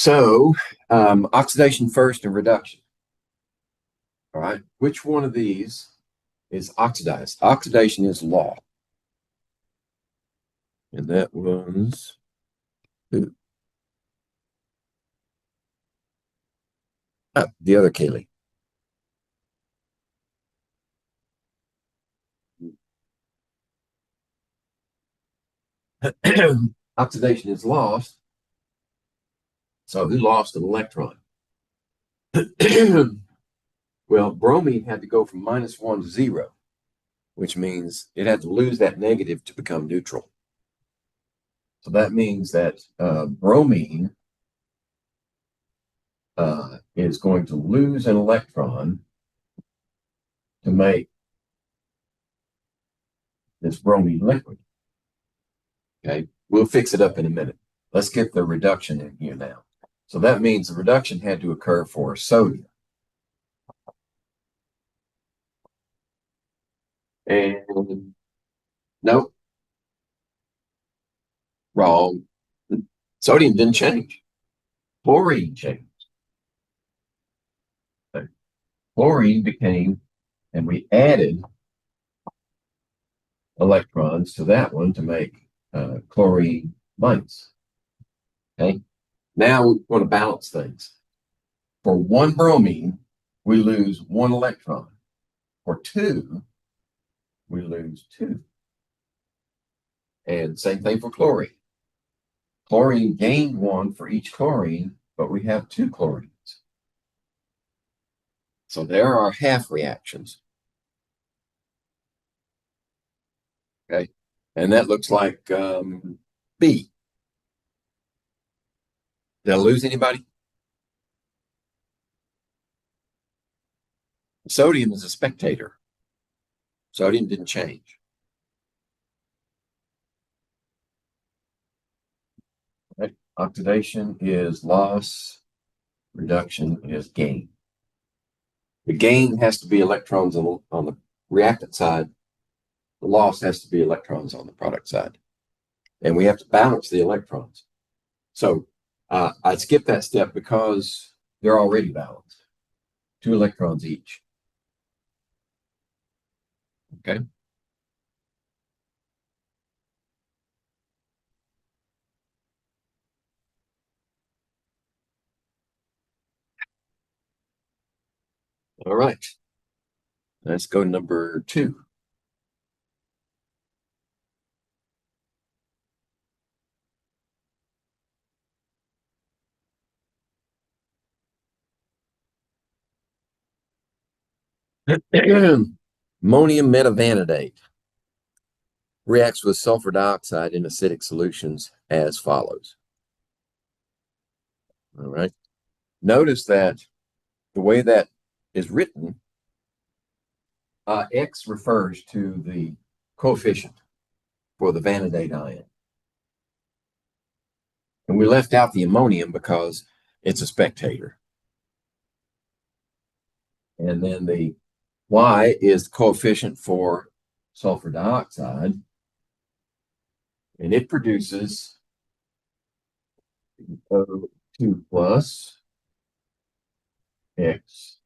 So, oxidation first and reduction. All right, which one of these is oxidized? Oxidation is law. And that was who? The other Kaylee. Oxidation is lost. So who lost an electron? Well, bromine had to go from -1 to 0, which means it had to lose that negative to become neutral. So that means that bromine is going to lose an electron to make this bromine liquid. Okay, we'll fix it up in a minute. Let's get the reduction in here now. So that means the reduction had to occur for sodium. And nope, wrong. Sodium didn't change. Chlorine changed. Chlorine became, and we added electrons to that one to make chlorine minus. Okay, now we want to balance things. For one bromine, we lose one electron. For two, we lose two. And same thing for chlorine. Chlorine gained one for each chlorine, but we have two chlorines. So there are half reactions. Okay, and that looks like B. Did I lose anybody? Sodium is a spectator. Sodium didn't change. Right. Oxidation is loss. Reduction is gain. The gain has to be electrons on the reactant side. The loss has to be electrons on the product side. And we have to balance the electrons. So I skipped that step because they're already balanced. 2 electrons each. Okay. All right. Let's go to number 2. Ammonium metavanadate reacts with sulfur dioxide in acidic solutions as follows. All right. Notice that the way that is written, X refers to the coefficient for the vanadate ion. And we left out the ammonium because it's a spectator. And then the Y is the coefficient for sulfur dioxide. And it produces O2 plus X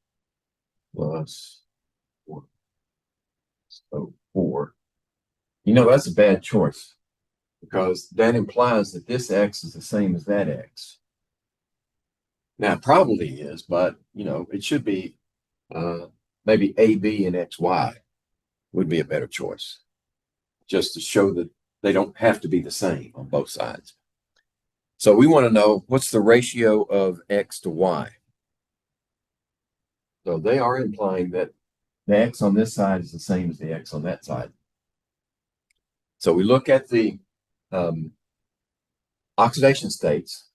plus 4. So 4. You know, that's a bad choice because that implies that this X is the same as that X. Now, it probably is, but, you know, it should be maybe AB and XY would be a better choice, just to show that they don't have to be the same on both sides. So we want to know what's the ratio of X to Y. So they are implying that the X on this side is the same as the X on that side. So we look at the oxidation states,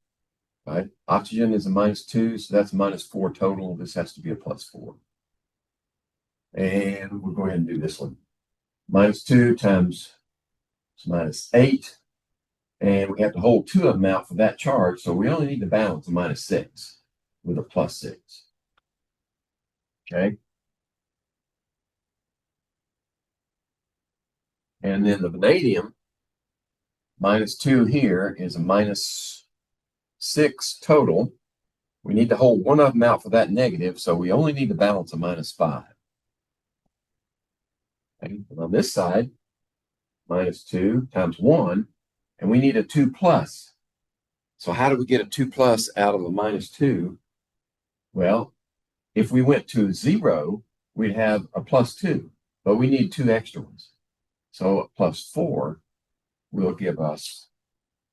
right? Oxygen is a -2, so that's -4 total. This has to be a +4. And we'll go ahead and do this one. -2 times -8. And we have to hold 2 of them out for that charge. So we only need to balance a -6 with a +6. Okay. And then the vanadium, -2 here is a 6 total. We need to hold one of them out for that negative, so we only need to balance a -5. Okay. And on this side, -2 times 1, and we need a 2 plus. So how do we get a 2 plus out of a -2? Well, if we went to 0, we'd have a +2, but we need 2 extra ones. So +4 will give us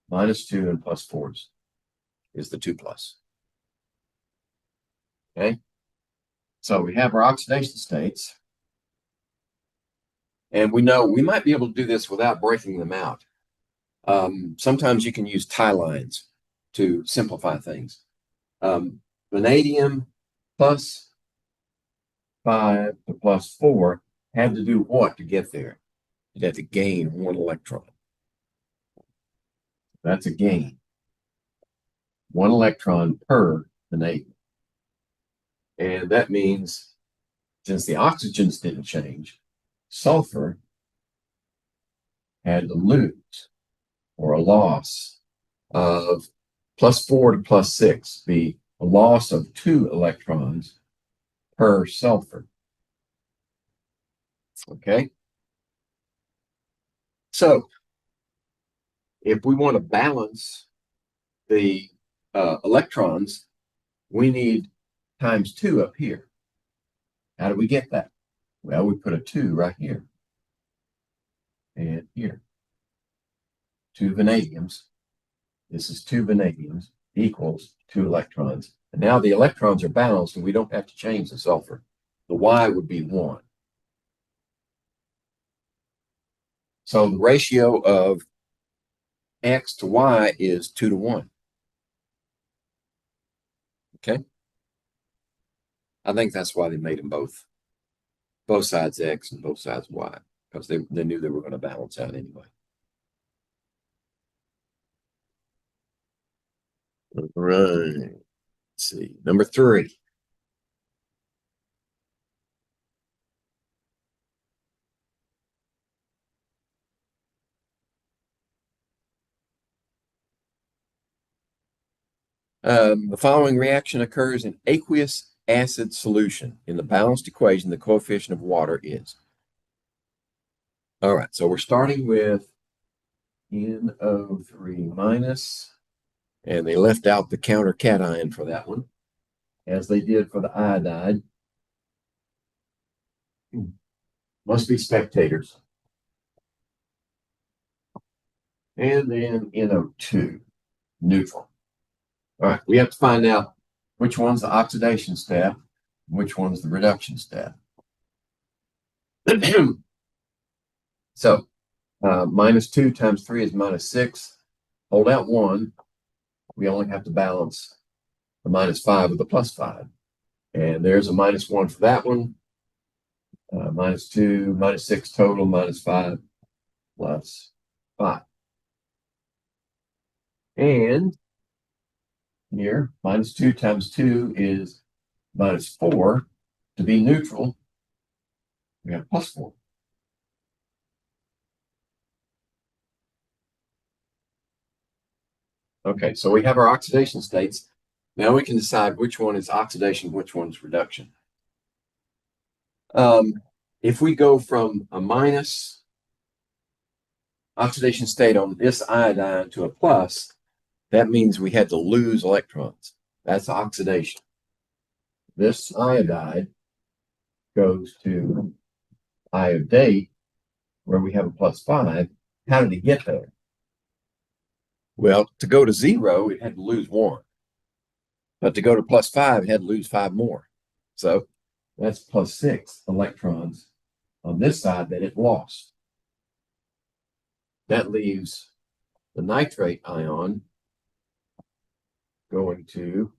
-2 and +4 is the 2 plus. Okay. So we have our oxidation states. And we know we might be able to do this without breaking them out. Sometimes you can use tie lines to simplify things. Vanadium +5 to +4 had to do what to get there? It had to gain 1 electron. That's a gain. 1 electron per vanadium. And that means, since the oxygens didn't change, sulfur had to lose, or a loss of +4 to +6, be a loss of 2 electrons per sulfur. Okay. So if we want to balance the electrons, we need ×2 up here. How do we get that? Well, we put a 2 right here and here. 2 vanadiums. This is 2 vanadiums equals 2 electrons. And now the electrons are balanced and we don't have to change the sulfur. The Y would be 1. So the ratio of X to Y is 2 to 1. Okay. I think that's why they made them both sides X and both sides Y, because they knew they were going to balance out anyway. All right. Let's see. Number 3. The following reaction occurs in aqueous acid solution. In the balanced equation, the coefficient of water is. All right, so we're starting with NO3 minus, and they left out the counter cation for that one, as they did for the iodide. Must be spectators. And then NO2, neutral. All right, we have to find out which one's the oxidation step, and which one's the reduction step. So -2 times 3 is -6. Hold out 1. We only have to balance the -5 with a +5. And there's a -1 for that one. -2, -6 total, -5 +5. And here, -2 times 2 is -4. To be neutral, we have +4. Okay, so we have our oxidation states. Now we can decide which one is oxidation, which one's reduction. If we go from a minus oxidation state on this iodine to a plus, that means we had to lose electrons. That's oxidation. This iodide goes to iodate, where we have a +5. How did it get there? Well, to go to 0, it had to lose 1. But to go to +5, it had to lose 5 more. So that's +6 electrons on this side that it lost. That leaves the nitrate ion going to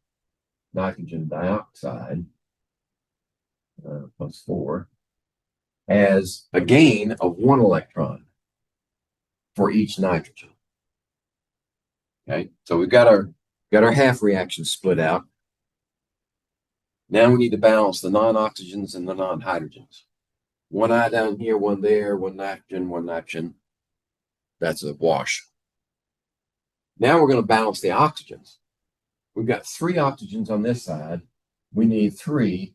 nitrogen dioxide, +4, as a gain of 1 electron for each nitrogen. Okay, so we've got our half reactions split out. Now we need to balance the non-oxygens and the non-hydrogens. 1 iodine here, 1 there, 1 nitrogen, 1 nitrogen. That's a wash. Now we're going to balance the oxygens. we've got 3 oxygens on this side. We need 3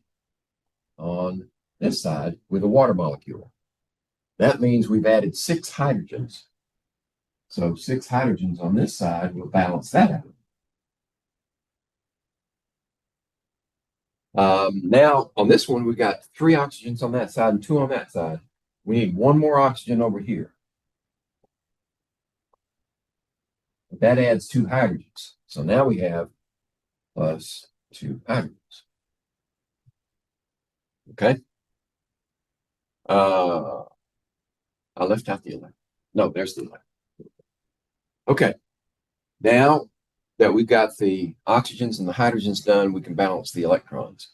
on this side with a water molecule. That means we've added 6 hydrogens. So 6 hydrogens on this side will balance that out. Now, on this one, we've got 3 oxygens on that side and 2 on that side. We need 1 more oxygen over here. That adds 2 hydrogens. So now we have plus 2 hydrogens. Okay. I left out the electron. No, there's the electron. Okay. Now that we've got the oxygens and the hydrogens done, we can balance the electrons.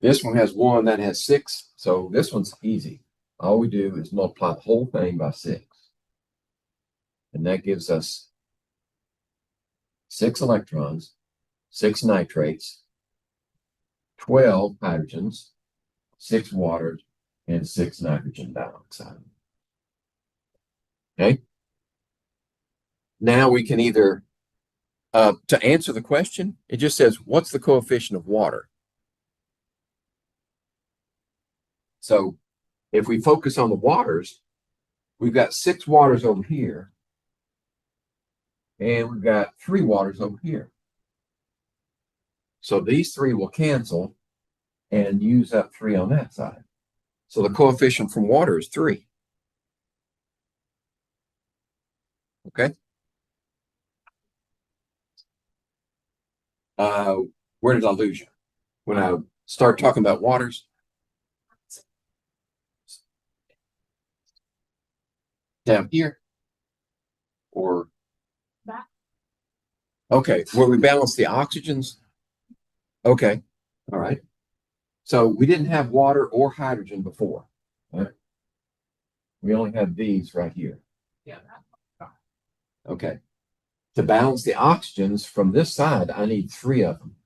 This one has 1, that has 6. So this one's easy. All we do is multiply the whole thing by 6. And that gives us 6 electrons, 6 nitrates, 12 hydrogens, 6 waters, and 6 nitrogen dioxide. Okay. Now we can either, to answer the question, it just says, what's the coefficient of water? So if we focus on the waters, we've got 6 waters over here, and we've got 3 waters over here. So these 3 will cancel and use up 3 on that side. So the coefficient from water is 3. Okay. Where did I lose you? When I start talking about waters? Down here? Or? Back. Okay, where we balance the oxygens? Okay, all right. So we didn't have water or hydrogen before. Right? We only have these right here. Yeah. Okay. To balance the oxygens from this side, I need 3 of them.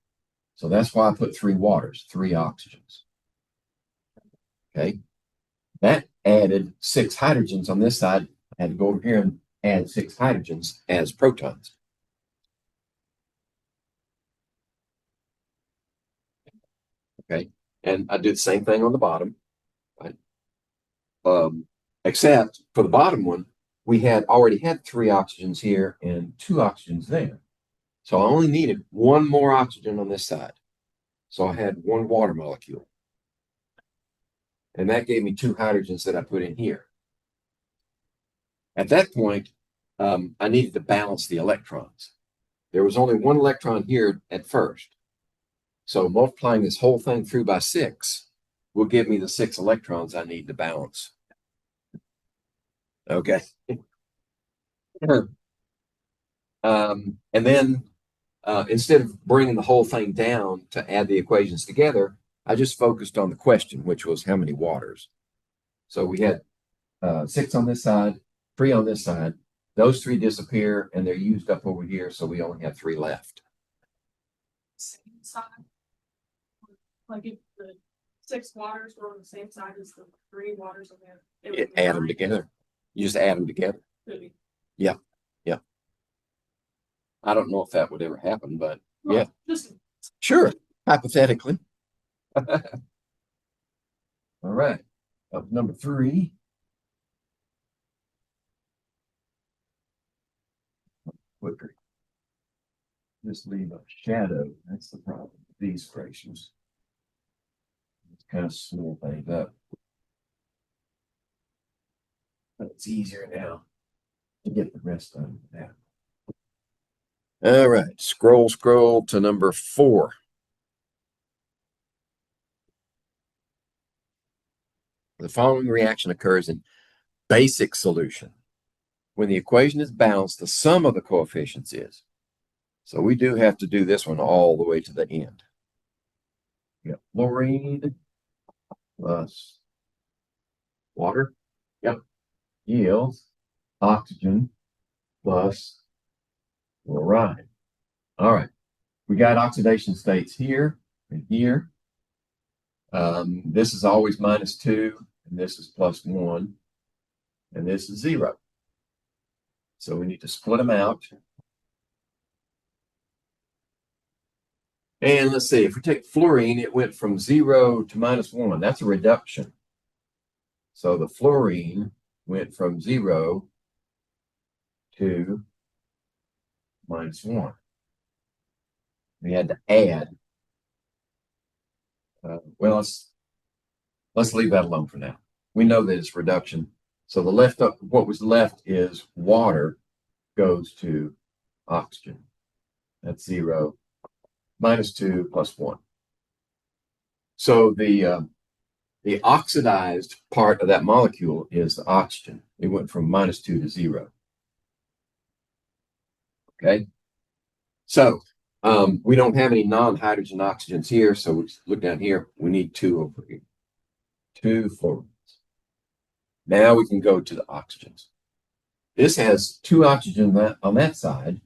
So that's why I put 3 waters, 3 oxygens. Okay. That added 6 hydrogens on this side. I had to go over here and add 6 hydrogens as protons. Okay. And I do the same thing on the bottom. Right? Except for the bottom one, we had already had 3 oxygens here and 2 oxygens there. So I only needed 1 more oxygen on this side. So I had 1 water molecule. And that gave me 2 hydrogens that I put in here. At that point, I needed to balance the electrons. There was only 1 electron here at first. So multiplying this whole thing through by 6 will give me the 6 electrons I need to balance. Okay. And then instead of bringing the whole thing down to add the equations together, I just focused on the question, which was how many waters. So we had 6 on this side, 3 on this side. Those 3 disappear and they're used up over here, so we only have 3 left. Same side. Like if the 6 waters were on the same side as the 3 waters of it, Add them together. You just add them together. Maybe. Yeah. Yeah. I don't know if that would ever happen, but well, yeah. Just sure. Hypothetically. All right. Up number 3. Quicker. Just leave a shadow. That's the problem with these fractions. It's kind of slow things up. But it's easier now to get the rest done with that. All right. Scroll to number 4. The following reaction occurs in basic solution. When the equation is balanced, the sum of the coefficients is. So we do have to do this one all the way to the end. Yep. Fluorine plus water. Yep. Yields oxygen plus fluoride. All right. We got oxidation states here and here. This is always -2, and this is +1, and this is 0. So we need to split them out. And let's see, if we take fluorine, it went from 0 to -1. That's a reduction. So the fluorine went from 0 to -1. We had to add. Well, let's leave that alone for now. We know that it's reduction. So what was left is water goes to oxygen. That's 0, -2 plus 1. So the oxidized part of that molecule is the oxygen. It went from -2 to 0. Okay. So we don't have any non-hydrogen oxygens here. So we look down here. We need 2 over here. 2 fluorines. Now we can go to the oxygens. This has 2 oxygen on that side.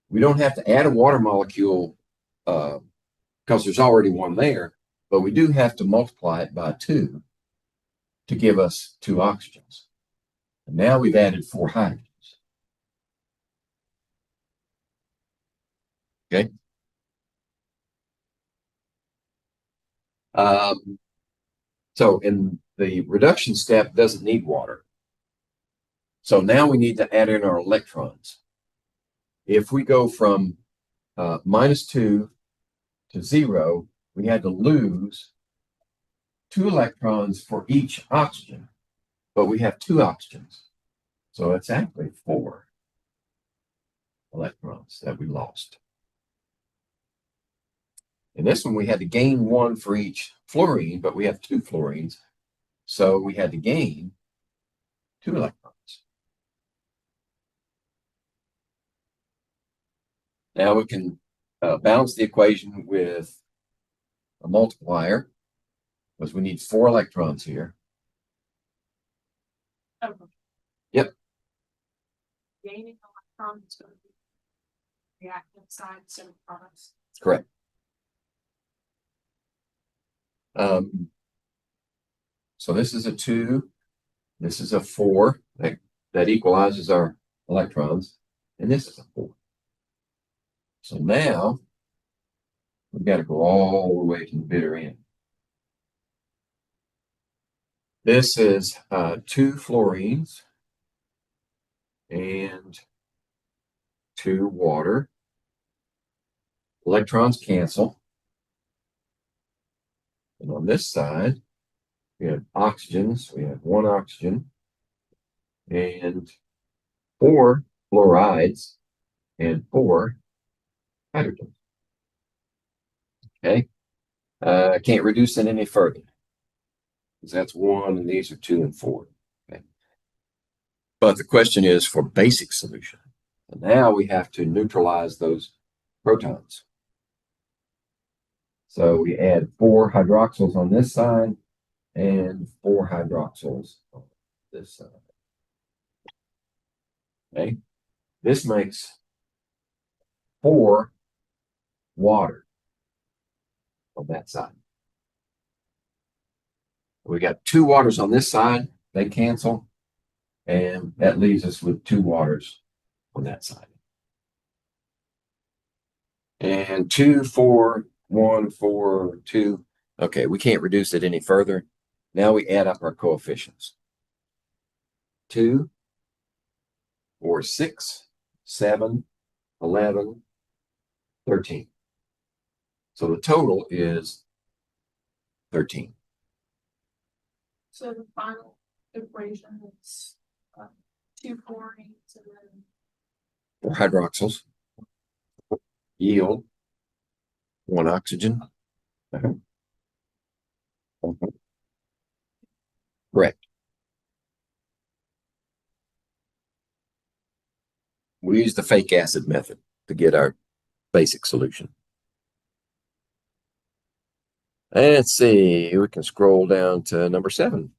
We don't have to add a water molecule because there's already one there, but we do have to multiply it by 2 to give us 2 oxygens. And now we've added 4 hydrogens. Okay. So in the reduction step doesn't need water. So now we need to add in our electrons. If we go from -2 to 0, we had to lose 2 electrons for each oxygen, but we have 2 oxygens. So it's actually 4 electrons that we lost. In this one, we had to gain 1 for each fluorine, but we have 2 fluorines. So we had to gain 2 electrons. Now we can balance the equation with a multiplier because we need 4 electrons here. Okay. Yep. Gaining electrons is going to be reactant side instead of products. Correct. So this is a 2, this is a 4, that equalizes our electrons, and this is a 4. So now we've got to go all the way to the bitter end. This is 2 fluorines and 2 water. Electrons cancel. And on this side, we have oxygens. We have 1 oxygen and 4 fluorides and 4 hydrogens. Okay. I can't reduce it any further because that's 1 and these are 2 and 4. Okay. But the question is for basic solution. And now we have to neutralize those protons. So we add 4 hydroxyls on this side and 4 hydroxyls on this side. Okay. This makes 4 water on that side. We got 2 waters on this side, they cancel, and that leaves us with 2 waters on that side. And 2, 4, 1, 4, 2. Okay, we can't reduce it any further. Now we add up our coefficients. 2, 4, 6, 7, 11, 13. So the total is 13. So the final equation is 2 fluorines and then 4 hydroxyls yield 1 oxygen. Correct. We use the fake acid method to get our basic solution. Let's see, we can scroll down to number 7.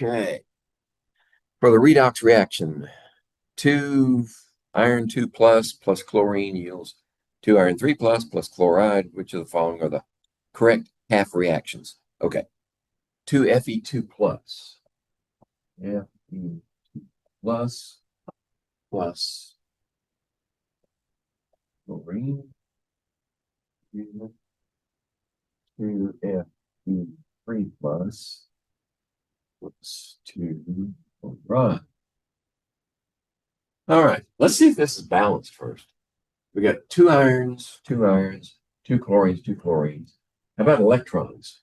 Okay. For the redox reaction, 2 Iron 2 plus chlorine yields 2 iron 3 plus chloride. Which of the following are the correct half reactions? Okay. 2 Fe2 plus. Fe2 plus chlorine. 2 Fe3 plus 2 chloride. All right, let's see if this is balanced first. We got 2 irons, 2 chlorines, 2 chlorines. How about electrons?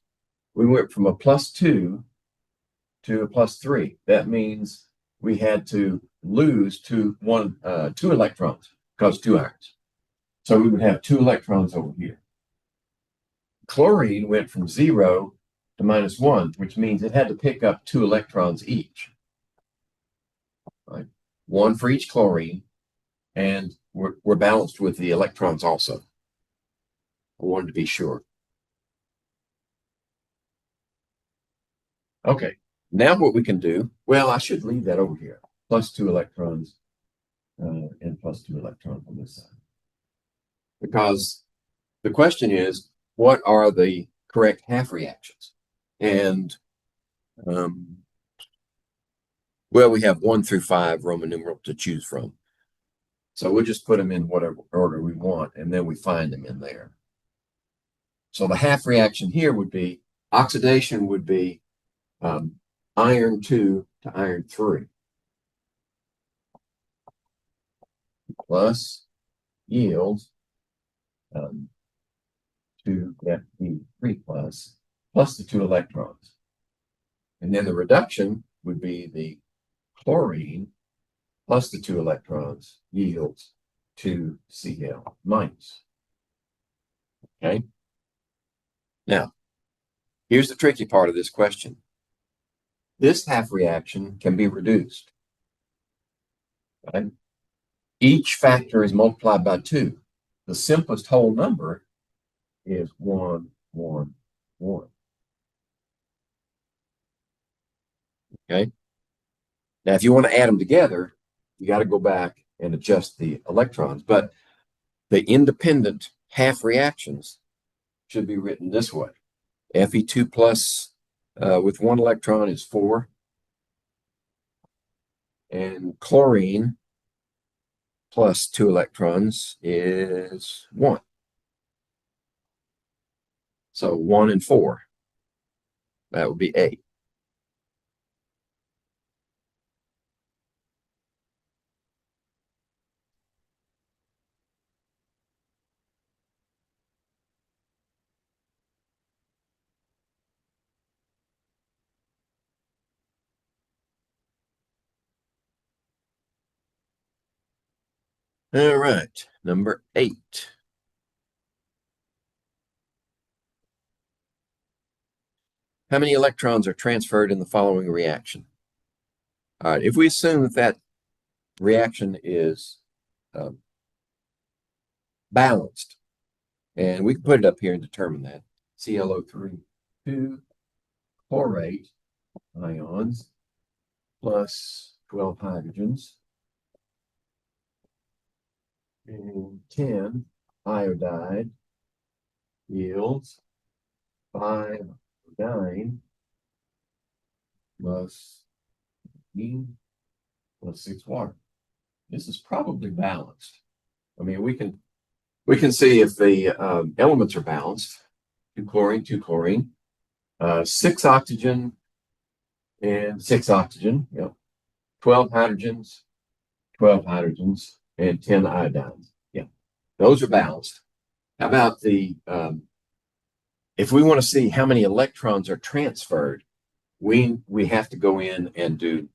We went from a +2 to a +3. That means we had to lose 2 electrons because 2 irons. So we would have 2 electrons over here. Chlorine went from 0 to -1, which means it had to pick up 2 electrons each. Right? 1 for each chlorine, and we're balanced with the electrons also. I wanted to be sure. Okay, now what we can do, well, I should leave that over here. +2 electrons and +2 electrons on this side. Because the question is, what are the correct half reactions? And, well, we have 1 through 5 Roman numeral to choose from. So we'll just put them in whatever order we want, and then we find them in there. So the half reaction here would be, oxidation would be iron 2 to iron 3 plus yields 2 Fe3 plus the 2 electrons. And then the reduction would be the chlorine plus the 2 electrons yields 2 Cl minus. Okay. Now, here's the tricky part of this question. This half reaction can be reduced. Right? Each factor is multiplied by 2. The simplest whole number is 1, 1, 1. Okay. Now, if you want to add them together, you got to go back and adjust the electrons. But the independent half reactions should be written this way. Fe2 plus with 1 electron is 4. And chlorine plus 2 electrons is 1. So 1 and 4. That would be A. All right, number 8. How many electrons are transferred in the following reaction? All right, if we assume that that reaction is balanced, and we can put it up here and determine that. ClO3, 2 chlorate ions plus 12 hydrogens and 10 iodide yields 5 iodine plus 6 water. This is probably balanced. I mean, we can see if the elements are balanced. 2 chlorine, 2 chlorine, 6 oxygen and 6 oxygen. Yep. 12 hydrogens, and 10 iodines. Yeah, those are balanced. How about the if we want to see how many electrons are transferred, we have to go in and do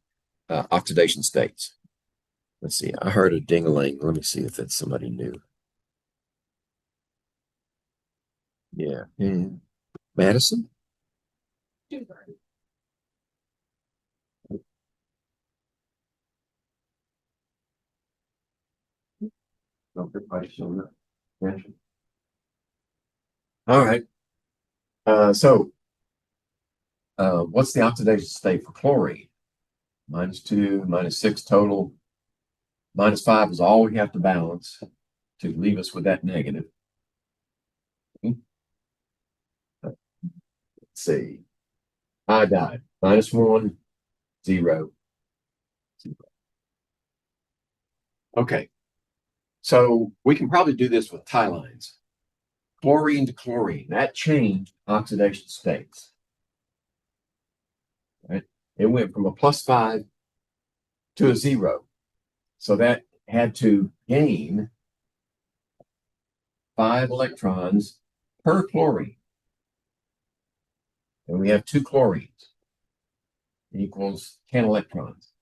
oxidation states. Let's see. I heard a ding-a-ling. Let me see if that's somebody new. Yeah. Madison? All right. So what's the oxidation state for chlorine? -2, -6 total. -5 is all we have to balance to leave us with that negative. Let's see. Iodide, -1, 0, 0. Okay. So we can probably do this with tie lines. Chlorine to chlorine, that changed oxidation states. Right? It went from a +5 to a 0. So that had to gain 5 electrons per chlorine. And we have 2 chlorines equals 10 electrons.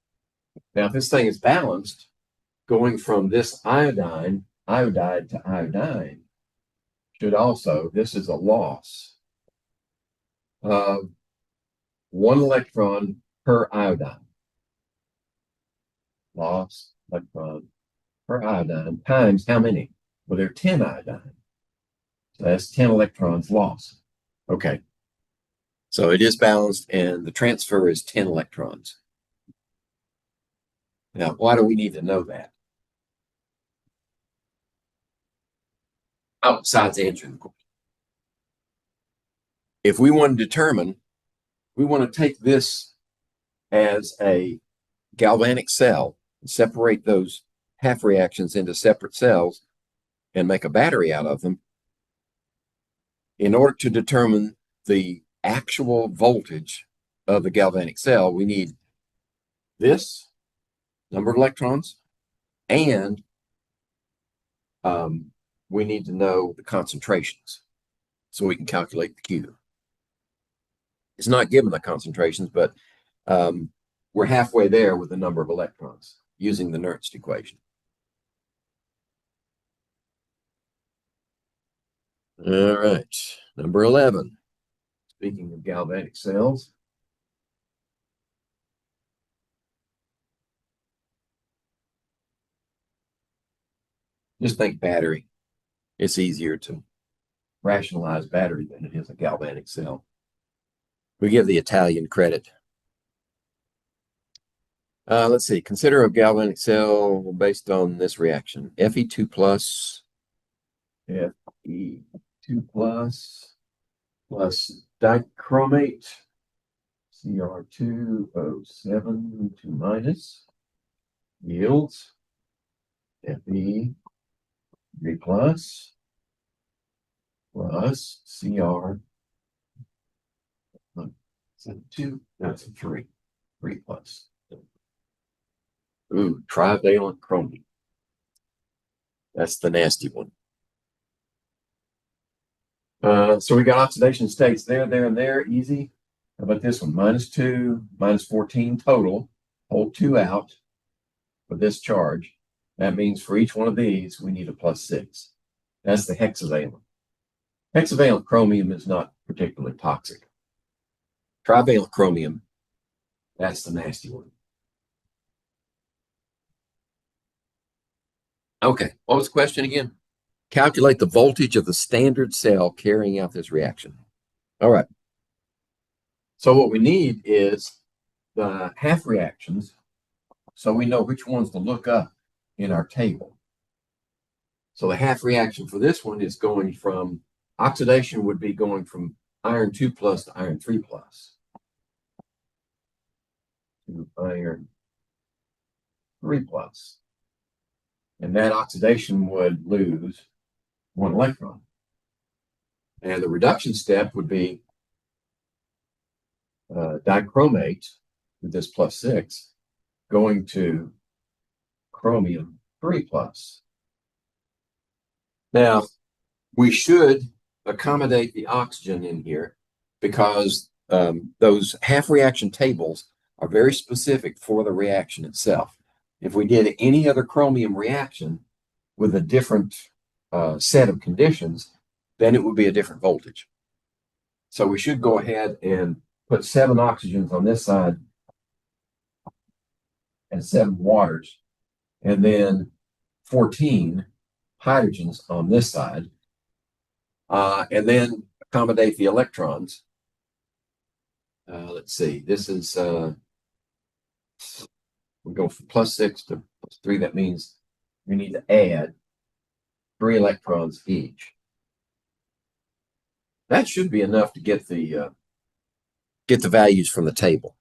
Now, if this thing is balanced, going from this iodide to iodine should also, this is a loss of 1 electron per iodine. Loss electron per iodine times how many? Well, there are 10 iodine. So that's 10 electrons lost. Okay. So it is balanced and the transfer is 10 electrons. Now, why do we need to know that? Besides answering the question. If we want to determine, we want to take this as a galvanic cell and separate those half reactions into separate cells and make a battery out of them. In order to determine the actual voltage of the galvanic cell, we need this number of electrons and we need to know the concentrations so we can calculate the Q. It's not given the concentrations, but we're halfway there with the number of electrons using the Nernst equation. All right, number 11. Speaking of galvanic cells, just think battery. It's easier to rationalize battery than it is a galvanic cell. We give the Italian credit. Let's see. Consider a galvanic cell based on this reaction. Fe2 plus Fe2 plus dichromate Cr2O7 2 minus yields Fe3 plus Cr 2, that's a 3 plus. Ooh, trivalent chromium. That's the nasty one. So we got oxidation states there, and there, easy. How about this one? -2, -14 total. Hold 2 out for this charge. That means for each one of these, we need a +6. That's the hexavalent. Hexavalent chromium is not particularly toxic. Trivalent chromium, that's the nasty one. Okay, what was the question again? Calculate the voltage of the standard cell carrying out this reaction. All right. So what we need is the half reactions so we know which ones to look up in our table. So the half reaction for this one is going from, oxidation would be going from iron 2 plus to iron 3 plus. To iron 3 plus. And that oxidation would lose 1 electron. And the reduction step would be dichromate with this +6 going to chromium 3 plus. Now, we should accommodate the oxygen in here because those half reaction tables are very specific for the reaction itself. If we did any other chromium reaction with a different set of conditions, then it would be a different voltage. So we should go ahead and put 7 oxygens on this side and 7 waters, and then 14 hydrogens on this side, and then accommodate the electrons. Let's see, this is, we go from +6 to Plus 3, that means we need to add 3 electrons each. That should be enough to get the values from the table.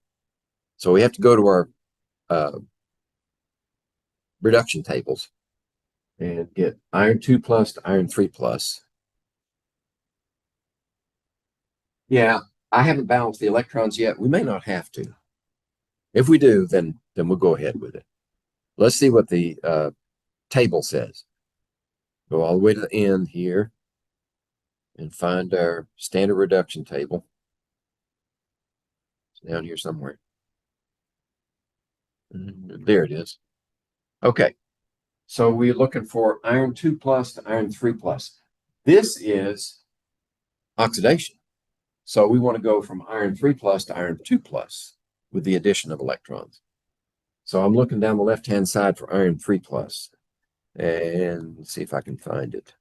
So we have to go to our reduction tables and get iron 2 plus to iron 3 plus. Yeah, I haven't balanced the electrons yet. We may not have to. If we do, then we'll go ahead with it. Let's see what the table says. Go all the way to the end here and find our standard reduction table. It's down here somewhere. There it is. Okay. So we're looking for iron 2 plus to iron 3 plus. This is oxidation. So we want to go from iron 3 plus to iron 2 plus with the addition of electrons. So I'm looking down the left-hand side for iron 3 plus and see if I can find it.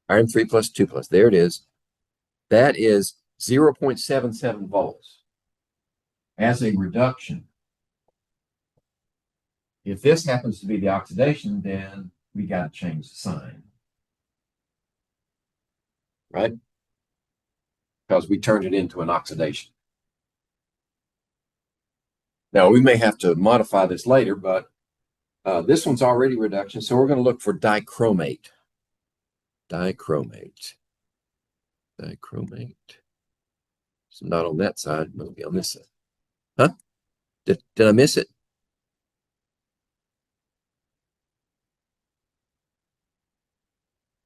Iron 3 plus 2 plus. There it is. That is 0.77 volts as a reduction. If this happens to be the oxidation, then we got to change the sign. Right? Because we turned it into an oxidation. Now, we may have to modify this later, but this one's already reduction, so we're going to look for dichromate. Dichromate. Dichromate. It's not on that side, it must be on this side. Huh? Did I miss it?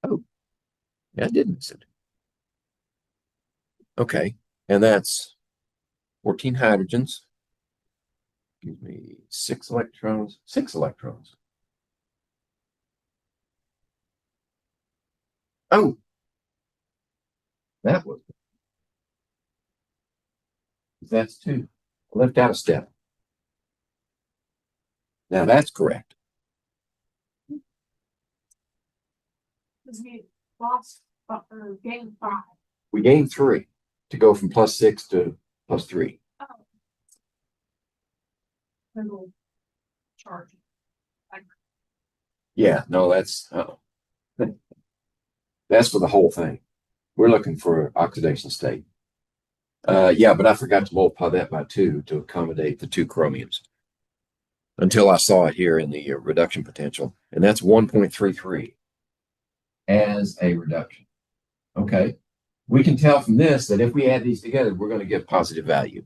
Oh, yeah, I did miss it. Okay, and that's 14 hydrogens. Gives me 6 electrons. 6 electrons. Oh, that was. That's 2. I left out a step. Now that's correct. Because we lost or gained 5. We gained 3 to go from plus 6 to plus 3. Oh. Little charge. Yeah, no, that's that's for the whole thing. We're looking for oxidation state. Yeah, but I forgot to multiply that by 2 to accommodate the 2 chromiums until I saw it here in the reduction potential, and that's 1.33 as a reduction. Okay, we can tell from this that if we add these together, we're going to get positive value.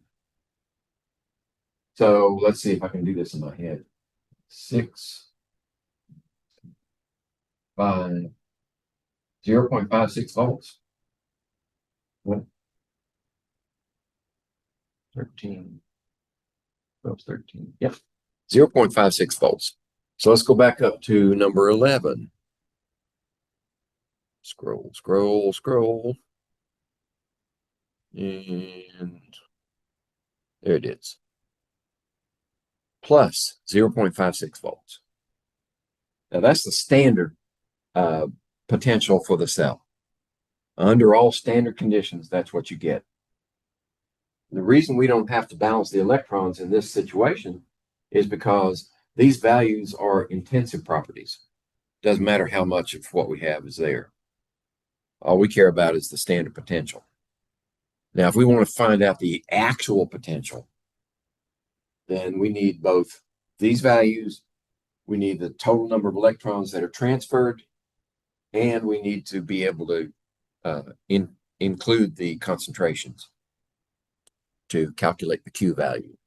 So let's see if I can do this in my head. 6, 5, 0.56 volts. What? 13. 12, 13. Yep. 0.56 volts. So let's go back up to number 11. Scroll, scroll, scroll. And there it is. Plus 0.56 volts. Now that's the standard potential for the cell. Under all standard conditions, that's what you get. The reason we don't have to balance the electrons in this situation is because these values are intensive properties. Doesn't matter how much of what we have is there. All we care about is the standard potential. Now, if we want to find out the actual potential, then we need both these values, we need the total number of electrons that are transferred, and we need to be able to include the concentrations to calculate the Q value.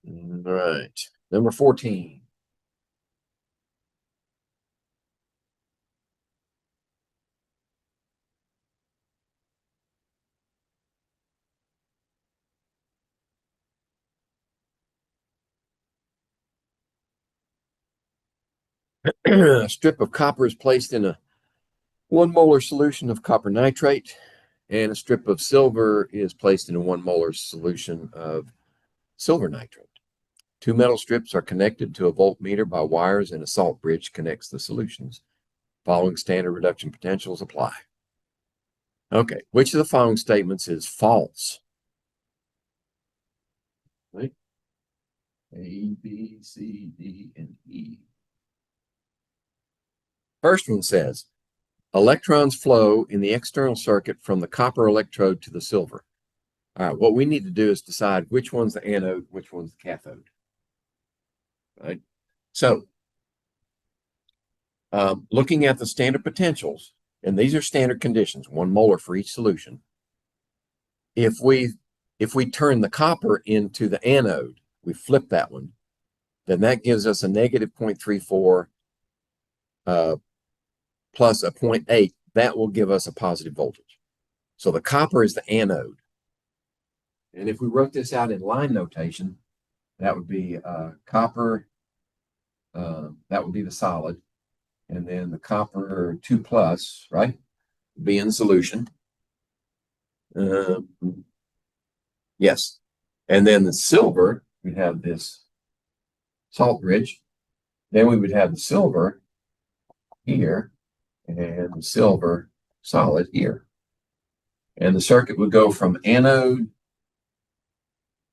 All right, number 14. A strip of copper is placed in a 1 molar solution of copper nitrate, and a strip of silver is placed in a 1 molar solution of silver nitrate. 2 metal strips are connected to a voltmeter by wires, and a salt bridge connects the solutions. Following standard reduction potentials apply. Okay, which of the following statements is false? Right? A, B, C, D, and E. First one says, electrons flow in the external circuit from the copper electrode to the silver. All right, what we need to do is decide which one's the anode, which one's the cathode. Right? So, looking at the standard potentials, and these are standard conditions, 1 molar for each solution. If we turn the copper into the anode, we flip that one, then that gives us a negative 0.34 plus a 0.8. That will give us a positive voltage. So the copper is the anode. And if we wrote this out in line notation, that would be copper, that would be the solid. And then the copper 2 plus, right, be in solution. Yes. And then the silver, we'd have this salt bridge. Then we would have the silver here and the silver solid here. And the circuit would go from anode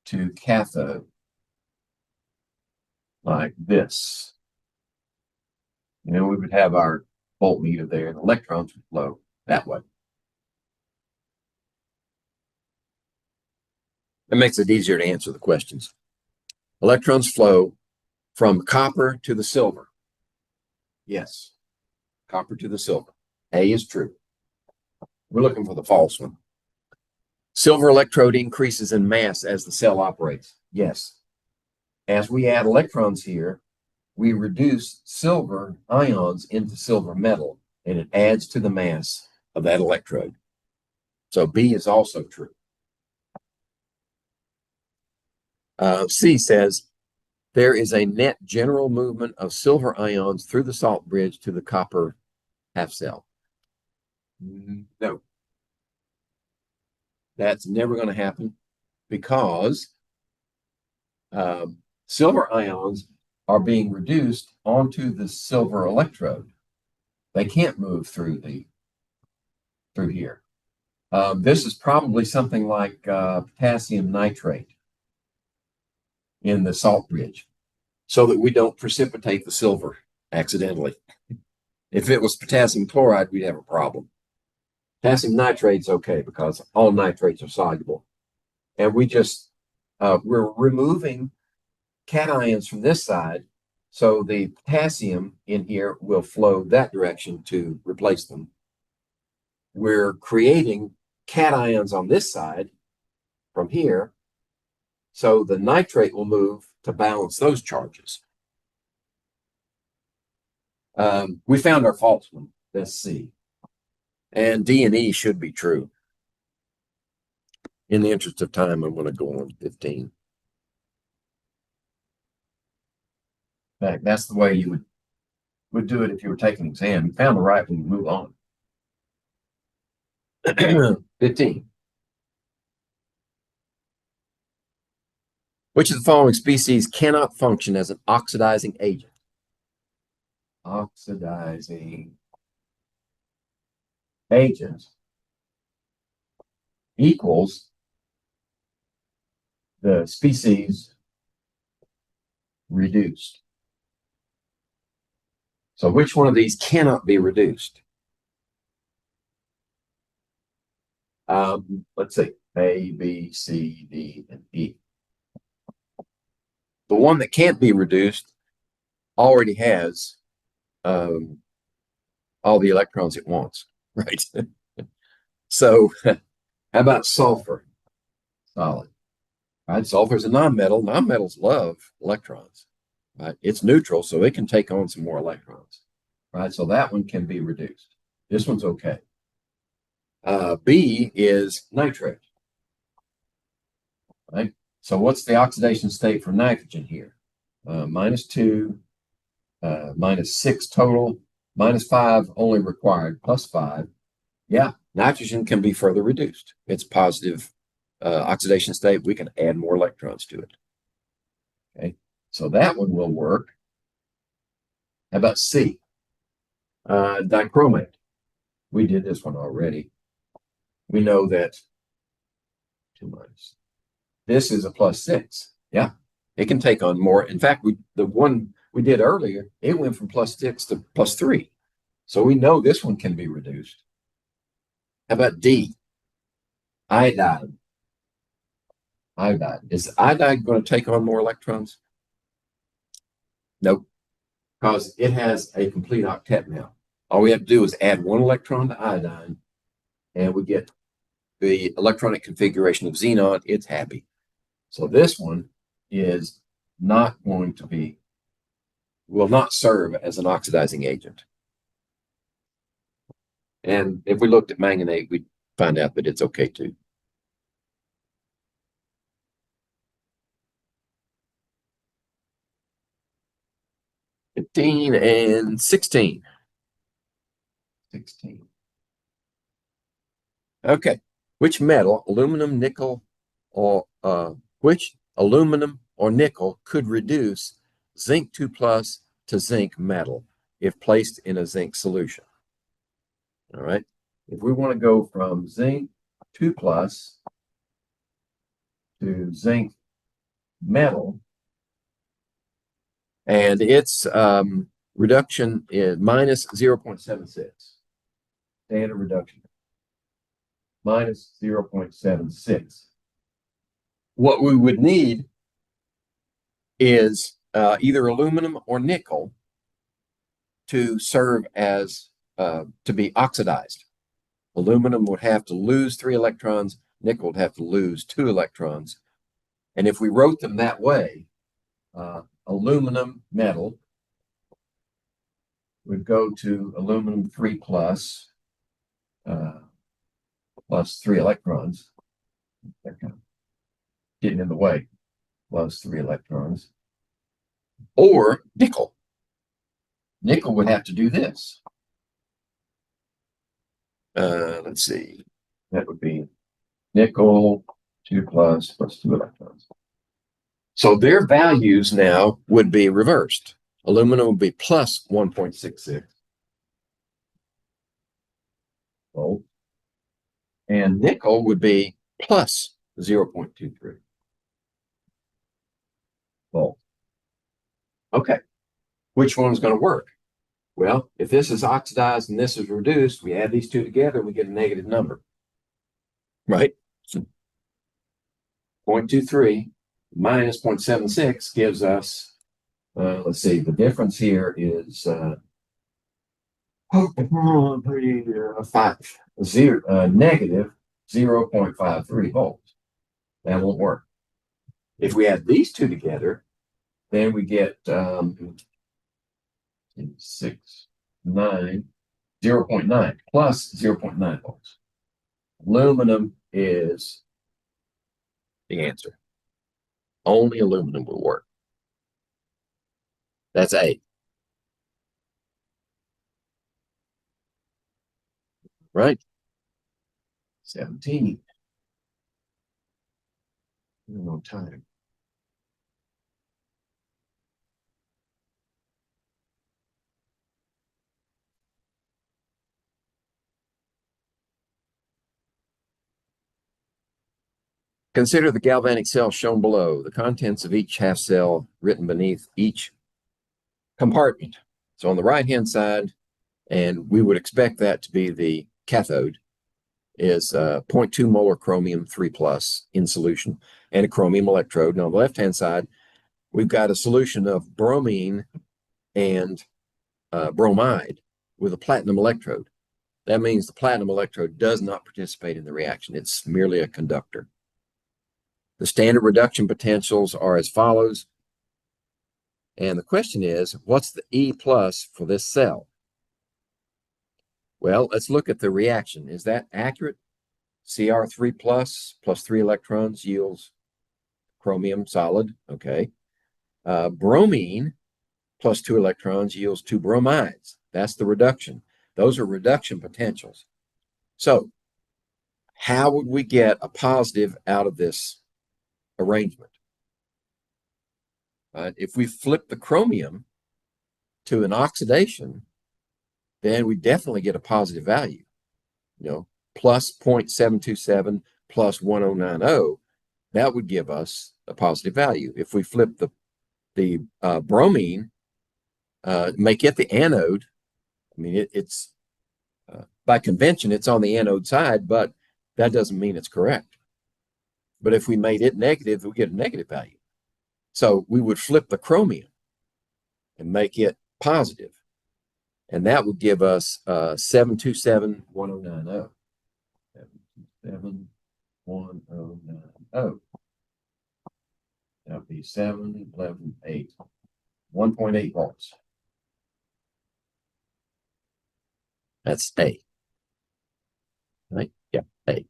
to cathode like this. And then we would have our voltmeter there, and electrons would flow that way. It makes it easier to answer the questions. Electrons flow from copper to the silver. Yes, copper to the silver. A is true. We're looking for the false one. Silver electrode increases in mass as the cell operates. Yes. As we add electrons here, we reduce silver ions into silver metal, and it adds to the mass of that electrode. So B is also true. C says, there is a net general movement of silver ions through the salt bridge to the copper half cell. No. That's never going to happen because silver ions are being reduced onto the silver electrode. They can't move through here. This is probably something like potassium nitrate in the salt bridge, so that we don't precipitate the silver accidentally. If it was potassium chloride, we'd have a problem. Potassium nitrate's okay because all nitrates are soluble. And we just, we're removing cations from this side, so the potassium in here will flow that direction to replace them. We're creating cations on this side from here, so the nitrate will move to balance those charges. We found our false one. That's C. And D and E should be true. In the interest of time, I'm going to go on 15. In fact, that's the way you would do it if you were taking an exam. You found the right one, you move on. 15. Which of the following species cannot function as an oxidizing agent? Oxidizing agent equals the species reduced. So which one of these cannot be reduced? Let's see, A, B, C, D, and E. The one that can't be reduced already has all the electrons it wants, right? So how about sulfur? Solid. Right? Sulfur is a nonmetal. Nonmetals love electrons. Right? It's neutral, so it can take on some more electrons. Right? So that one can be reduced. This one's okay. B is nitrate. Right? So what's the oxidation state for nitrogen here? -2, -6 total, -5 only required, +5. Yeah, nitrogen can be further reduced. It's positive oxidation state. We can add more electrons to it. Okay, so that one will work. How about C? Dichromate. We did this one already. We know that 2 minus. This is a +6. Yeah, It can take on more. In fact, the one we did earlier, it went from +6 to +3. So we know this one can be reduced. How about D? Iodide. Iodide. Is iodide going to take on more electrons? Nope, because it has a complete octet now. All we have to do is add one electron to iodine, and we get the electronic configuration of xenon. It's happy. So this one is not going to be, will not serve as an oxidizing agent. And if we looked at manganate, we'd find out that it's okay too. (15) and 16. 16. Okay. Which metal, aluminum, nickel, or which aluminum or nickel could reduce zinc 2+ to zinc metal if placed in a zinc solution? All right. If we want to go from zinc 2+ to zinc metal, and its reduction is -0.76. Standard reduction. -0.76. What we would need is either aluminum or nickel to serve as to be oxidized. Aluminum would have to lose 3 electrons, nickel would have to lose 2 electrons. And if we wrote them that way, aluminum metal would go to aluminum 3+ plus 3 electrons. They're kind of getting in the way, plus 3 electrons. Or nickel. Nickel would have to do this. Let's see. That would be nickel 2+ plus 2 electrons. So their values now would be reversed. Aluminum would be plus 1.66 volts, and nickel would be plus 0.23 volts. Okay, which one's going to work? Well, if this is oxidized and this is reduced, we add these two together, we get a negative number, right? So 0.23 minus 0.76 gives us, let's see, the difference here is negative 0.53 volts. That won't work. If we add these two together, then we get 0.9 plus 0.9 volts. Aluminum is the answer. Only aluminum will work. That's A. Right? 17. No time. Consider the galvanic cell shown below, the contents of each half cell written beneath each compartment. So on the right-hand side, and we would expect that to be the cathode, is 0.2 molar chromium 3+ in solution and a chromium electrode. And on the left-hand side, we've got a solution of bromine and bromide with a platinum electrode. That means the platinum electrode does not participate in the reaction. It's merely a conductor. The standard reduction potentials are as follows. And the question is, what's the E+ for this cell? Well, let's look at the reaction. Is that accurate? Cr3+ plus 3 electrons yields chromium solid. Okay. Bromine plus 2 electrons yields 2 bromides. That's the reduction. Those are reduction potentials. So how would we get a positive out of this arrangement? If we flip the chromium to an oxidation, then we definitely get a positive value. You know, plus 0.727 plus 1090, that would give us a positive value. If we flip the bromine, make it the anode, I mean, it's by convention, it's on the anode side, but that doesn't mean it's correct. But if we made it negative, we get a negative value. So we would flip the chromium and make it positive. And that would give us 7271090. 7271090. That would be 7, 11, 8. 1.8 volts. That's A. Right? Yeah, A.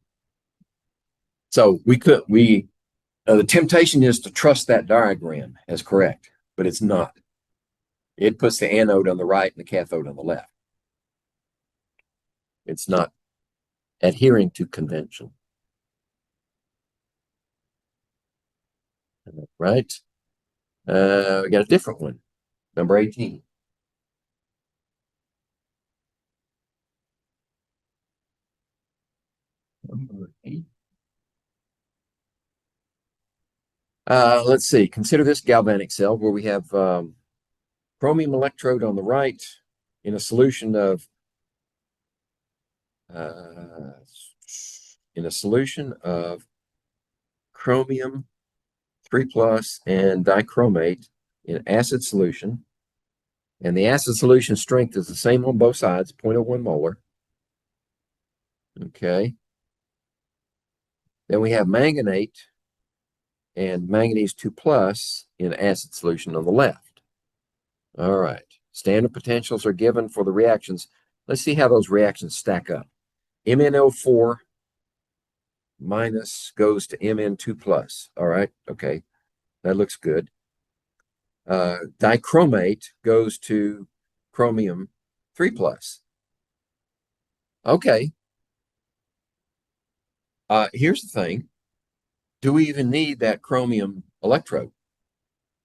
So the temptation is to trust that diagram as correct, but it's not. It puts the anode on the right and the cathode on the left. It's not adhering to convention. Right? We got a different one. Number 18. Number 8. Let's see. Consider this galvanic cell where we have chromium electrode on the right in a solution of chromium 3+ and dichromate in acid solution. And the acid solution strength is the same on both sides, 0.01 molar. Okay. Then we have manganate and manganese 2+ in acid solution on the left. All right. Standard potentials are given for the reactions. Let's see how those reactions stack up. MnO4 minus goes to Mn2+. All right. Okay. That looks good. Dichromate goes to chromium 3+. Okay. Here's the thing. Do we even need that chromium electrode?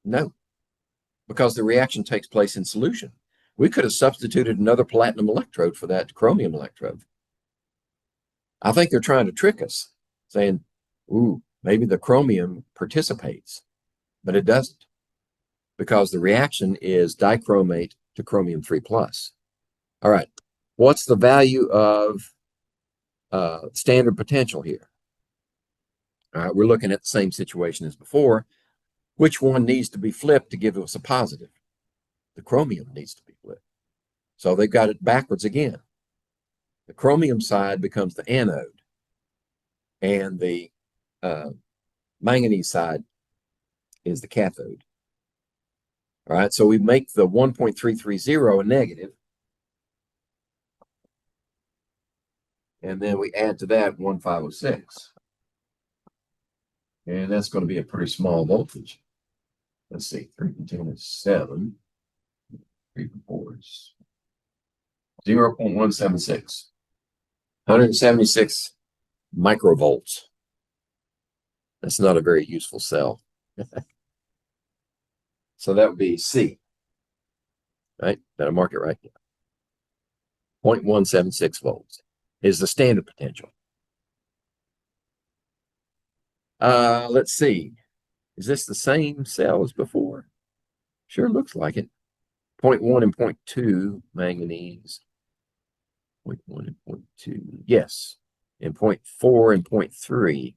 No, because the reaction takes place in solution. We could have substituted another platinum electrode for that chromium electrode. I think they're trying to trick us, saying, ooh, maybe the chromium participates, but it doesn't, because the reaction is dichromate to chromium 3+. All right, what's the value of standard potential here? All right, we're looking at the same situation as before. Which one needs to be flipped to give us a positive? The chromium needs to be flipped. So they've got it backwards again. The chromium side becomes the anode, and the manganese side is the cathode. All right, so we make the 1.330 a negative, and then we add to that 1506. And that's going to be a pretty small voltage. Let's see, 3 × 10 is 7. 3 × 4 is 0.176. 176 microvolts. That's not a very useful cell. So that would be C. Right? Did I mark it right? 0.176 volts is the standard potential. Let's see. Is this the same cell as before? Sure looks like it. 0.1 and 0.2 manganese. 0.1 and 0.2. Yes. And 0.4 and 0.3.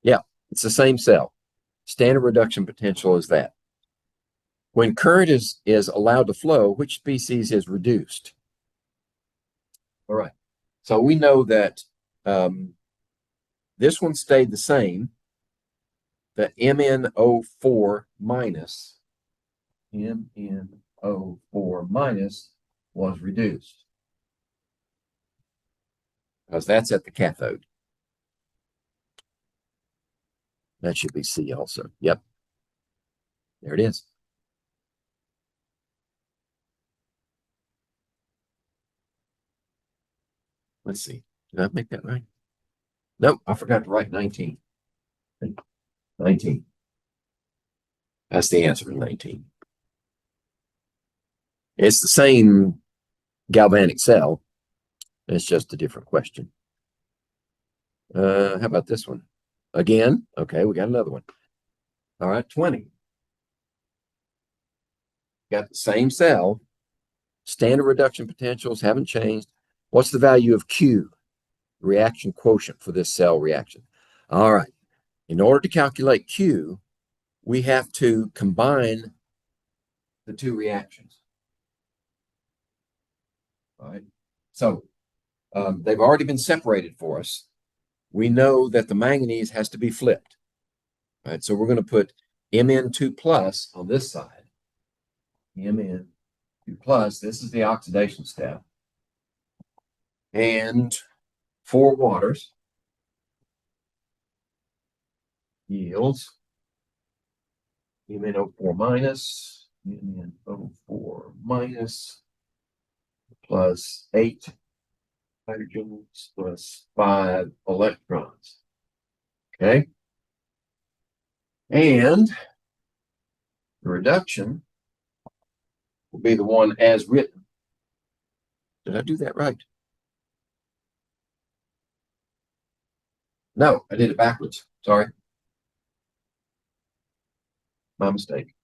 Yeah, it's the same cell. Standard reduction potential is that. When current is allowed to flow, which species is reduced? All right. So we know that this one stayed the same. The MnO4 minus was reduced, because that's at the cathode. That should be C also. Yep. There it is. Let's see. Did I make that right? Nope, I forgot to write 19. 19. That's the answer to 19. It's the same galvanic cell. It's just a different question. How about this one? Again, okay, we got another one. All right, 20. Got the same cell. Standard reduction potentials haven't changed. What's the value of Q, reaction quotient for this cell reaction? All right, in order to calculate Q, we have to combine the two reactions. All right, so they've already been separated for us. We know that the manganese has to be flipped. All right, so we're going to put Mn2 plus on this side. Mn2 plus, this is the oxidation step. And 4 waters yields MnO4 minus, MnO4 minus, plus 8 hydrogens plus 5 electrons. Okay. And the reduction will be the one as written. Did I do that right? No, I did it backwards. Sorry. My mistake.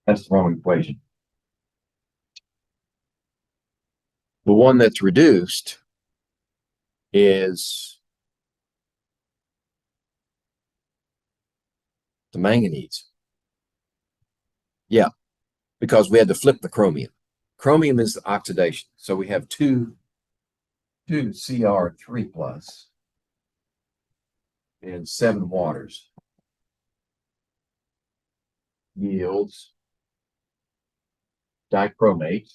That's the wrong equation. The one that's reduced is the manganese. Yeah, because we had to flip the chromium. Chromium is the oxidation. So we have two Cr3 plus and 7 waters yields dichromate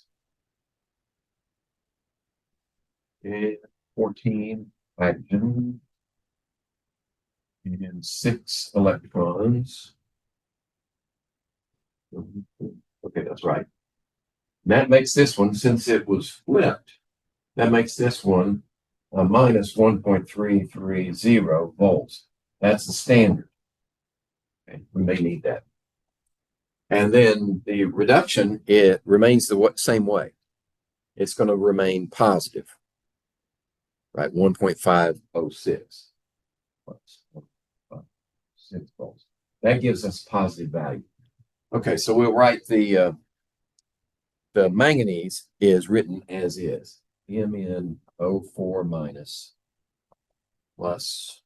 and 14 hydrogen and 6 electrons. Okay, that's right. That makes this one, since it was flipped, that makes this one a minus 1.330 volts. That's the standard. Okay, we may need that. And then the reduction, it remains the same way. It's going to remain positive, right? 1.506 volts. That gives us positive value. Okay, so we'll write the manganese is written as is. MnO4 minus plus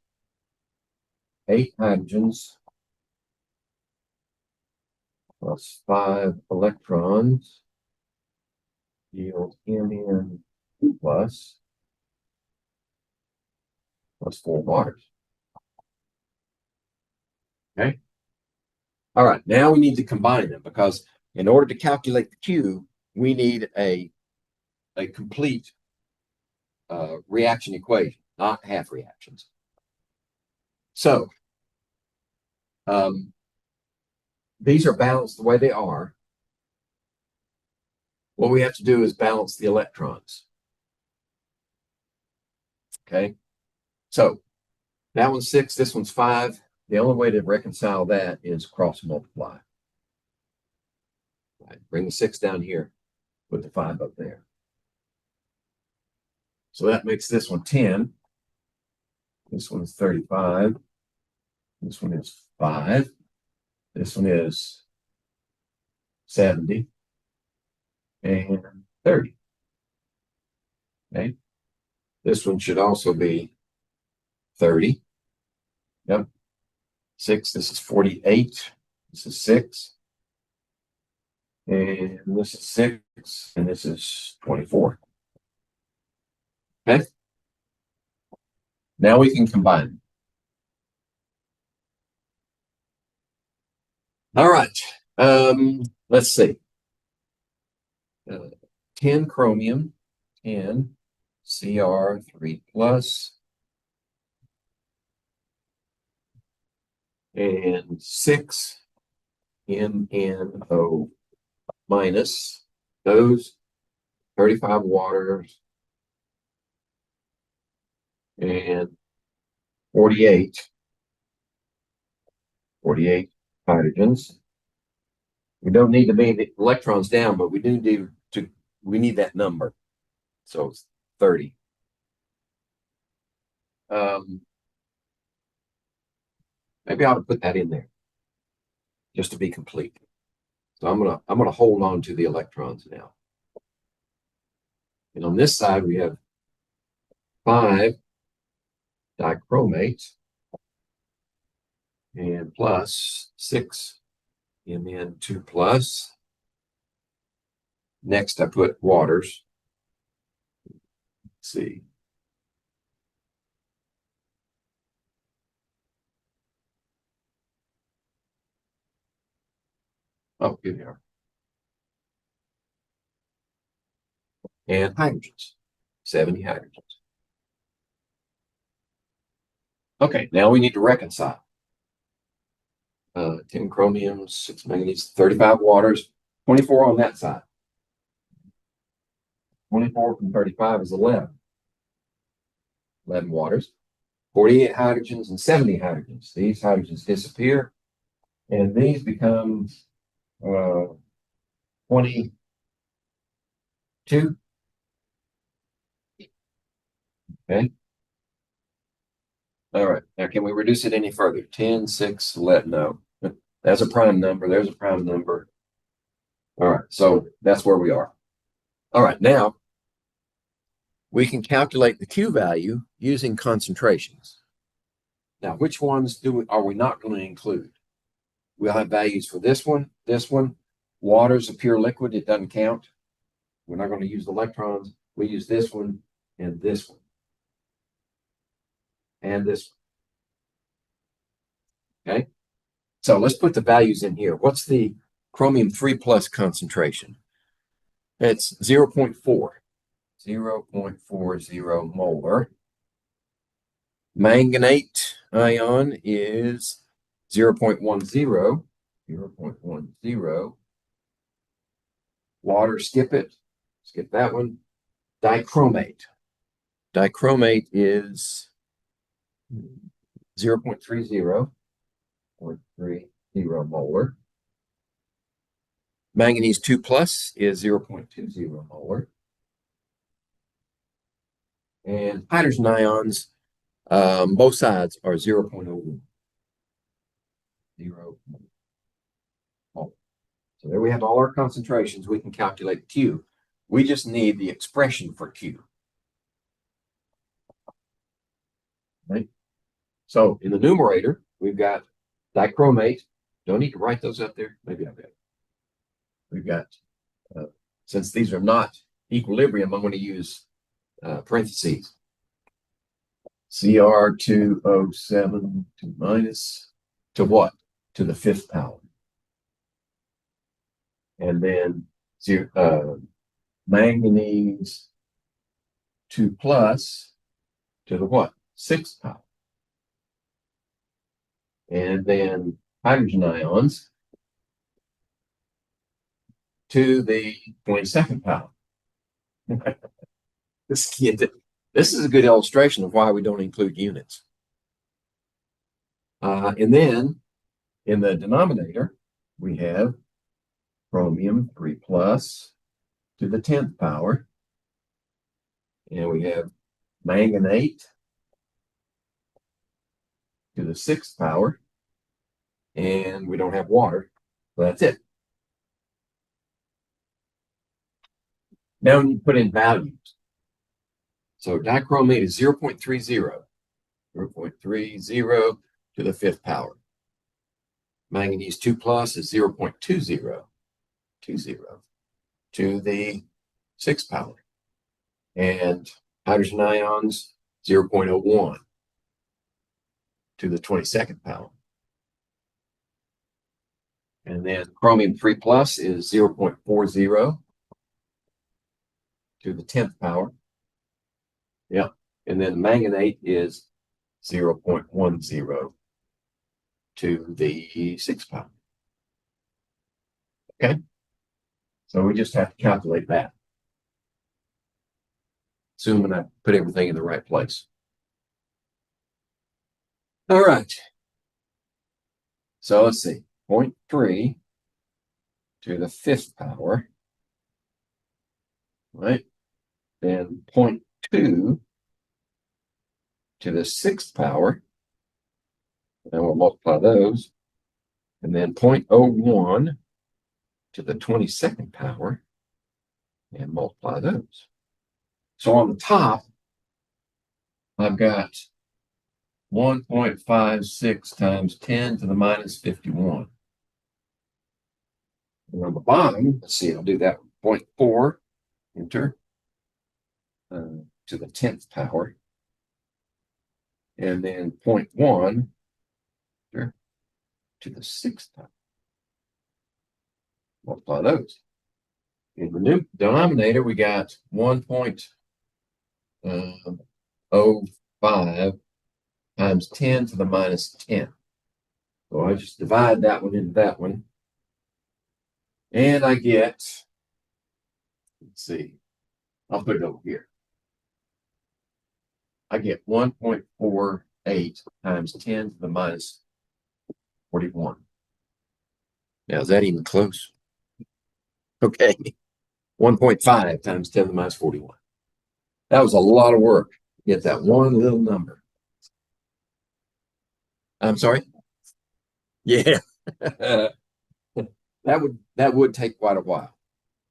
8 hydrogens plus 5 electrons yield Mn2 plus 4 waters. Okay. All right, now we need to combine them because in order to calculate the Q, we need a complete reaction equation, not half reactions. So these are balanced the way they are. What we have to do is balance the electrons. Okay, so that one's 6, this one's 5. The only way to reconcile that is cross multiply. Right, bring the 6 down here, put the 5 up there. So that makes this one 10. This one is 35. This one is 5. This one is 70 and 30. Okay. This one should also be 30. Yep. 6. This is 48. This is 6. And this is 6. And this is 24. Okay. Now we can combine. All right. Let's see. 10 chromium, 10 Cr3 plus, and 6 MnO minus. Those 35 waters and 48 hydrogens. We don't need to bring the electrons down, but we do need we need that number. So it's 30. Maybe I ought to put that in there just to be complete. So I'm gonna hold on to the electrons now. And on this side, we have 5 dichromates and plus 6 Mn2 plus. Next, I put waters. Let's see. Oh, here they are. And hydrogens, 70 hydrogens. Okay, now we need to reconcile. 10 chromiums, 6 manganese, 35 waters, 24 on that side. 24 from 35 is 11. 11 waters, 48 hydrogens and 70 hydrogens. These hydrogens disappear, and these become 22. Okay. All right. Now, can we reduce it any further? 10, 6, no. That's a prime number. There's a prime number. All right. So that's where we are. All right. Now, we can calculate the Q value using concentrations. Now, which ones are we not going to include? We'll have values for this one. Water's a pure liquid. It doesn't count. We're not going to use electrons. We use this one and this one. And this one. Okay. So let's put the values in here. What's the chromium 3 plus concentration? It's 0.4. 0.40 molar. Manganate ion is 0.10. 0.10. Water, skip it. Skip that one. Dichromate. Dichromate is 0.30 molar. Manganese 2 plus is 0.20 molar. And hydrogen ions, both sides are 0.01. 0. So there we have all our concentrations. We can calculate Q. We just need the expression for Q. Right? So in the numerator, we've got dichromate. Don't need to write those up there. Maybe I bet. We've got, since these are not equilibrium, I'm going to use parentheses. Cr2O7 to minus to what? To the 5th power. And then manganese 2 plus to the what? 6th power. And then hydrogen ions to the 22nd power. This is a good illustration of why we don't include units. And then in the denominator, we have chromium 3 plus to the 10th power. And we have manganate to the 6th power. And we don't have water. So that's it. Now you put in values. So dichromate is 0.30. 0.30 to the 5th power. Manganese 2 plus is 0.20. 20 to the 6th power. And hydrogen ions 0.01 to the 22nd power. And then chromium 3 plus is 0.40 to the 10th power. Yeah. And then manganate is 0.10 to the 6th power. Okay. So we just have to calculate that. Assuming I put everything in the right place. All right. So let's see. 0.3 to the 5th power. Right. Then 0.2 to the 6th power. And we'll multiply those. And then 0.01 to the 22nd power and multiply those. So on the top, I've got 1.56 times 10 to the minus 51. And on the bottom, let's see, I'll do that 0.4, enter, to the 10th power. And then 0.1 enter, to the 6th power. Multiply those. In the new denominator, we got 1.05 times 10 to the minus 10. So I just divide that one into that one. And I get, let's see, I'll put it over here. I get 1.48 times 10 to the minus 41. Now, is that even close? Okay. 1.5 times 10 to the minus 41. That was a lot of work to get that one little number. I'm sorry? Yeah. That would take quite a while.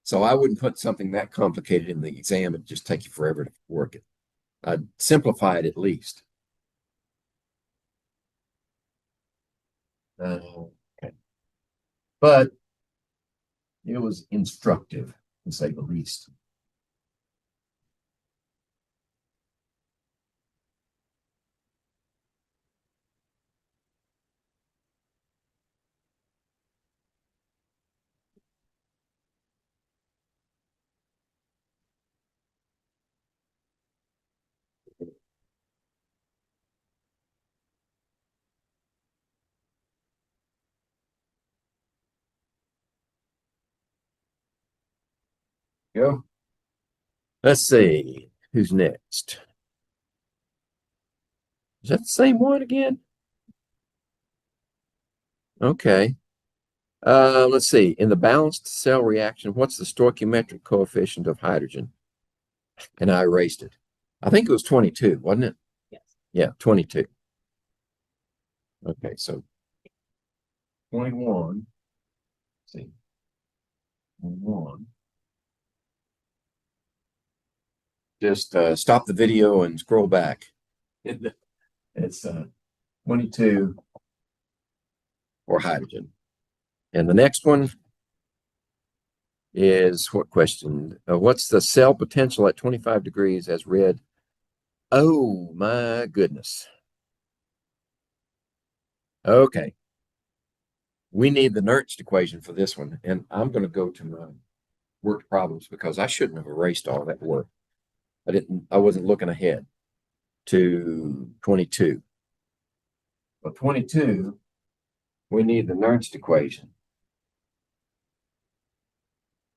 So I wouldn't put something that complicated in the exam. It'd just take you forever to work it. I'd simplify it at least. Okay. But it was instructive, to say the least. Go. Let's see who's next. Is that the same one again? Okay. Let's see. In the balanced cell reaction, what's the stoichiometric coefficient of hydrogen? And I erased it. I think it was 22, wasn't it? Yes. Yeah, 22. Okay, so 21. Let's see. 1. Just stop the video and scroll back. It's 22 for hydrogen. And the next one is what question? What's the cell potential at 25 degrees as read? Oh, my goodness. Okay. We need the Nernst equation for this one. And I'm going to go to my worked problems because I shouldn't have erased all that work. I wasn't looking ahead to 22. For 22, we need the Nernst equation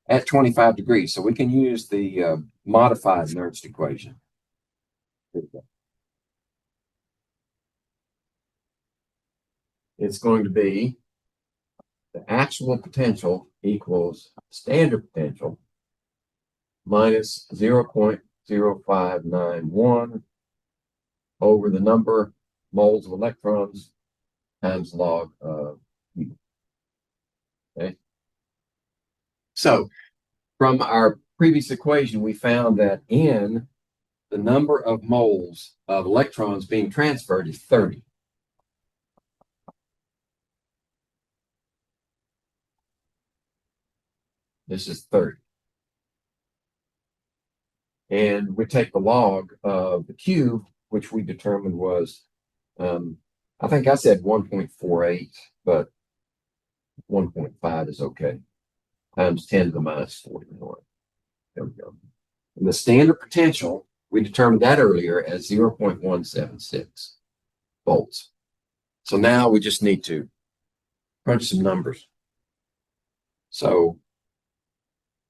at 25 degrees. So we can use the modified Nernst equation. It's going to be the actual potential equals standard potential minus 0.0591 over the number of moles of electrons times log of U. Okay. So from our previous equation, we found that N, the number of moles of electrons being transferred, is 30. This is 30. And we take the log of the Q, which we determined was, I think I said 1.48, but 1.5 is okay, times 10 to the minus 41. There we go. And the standard potential, we determined that earlier as 0.176 volts. So now we just need to crunch some numbers. So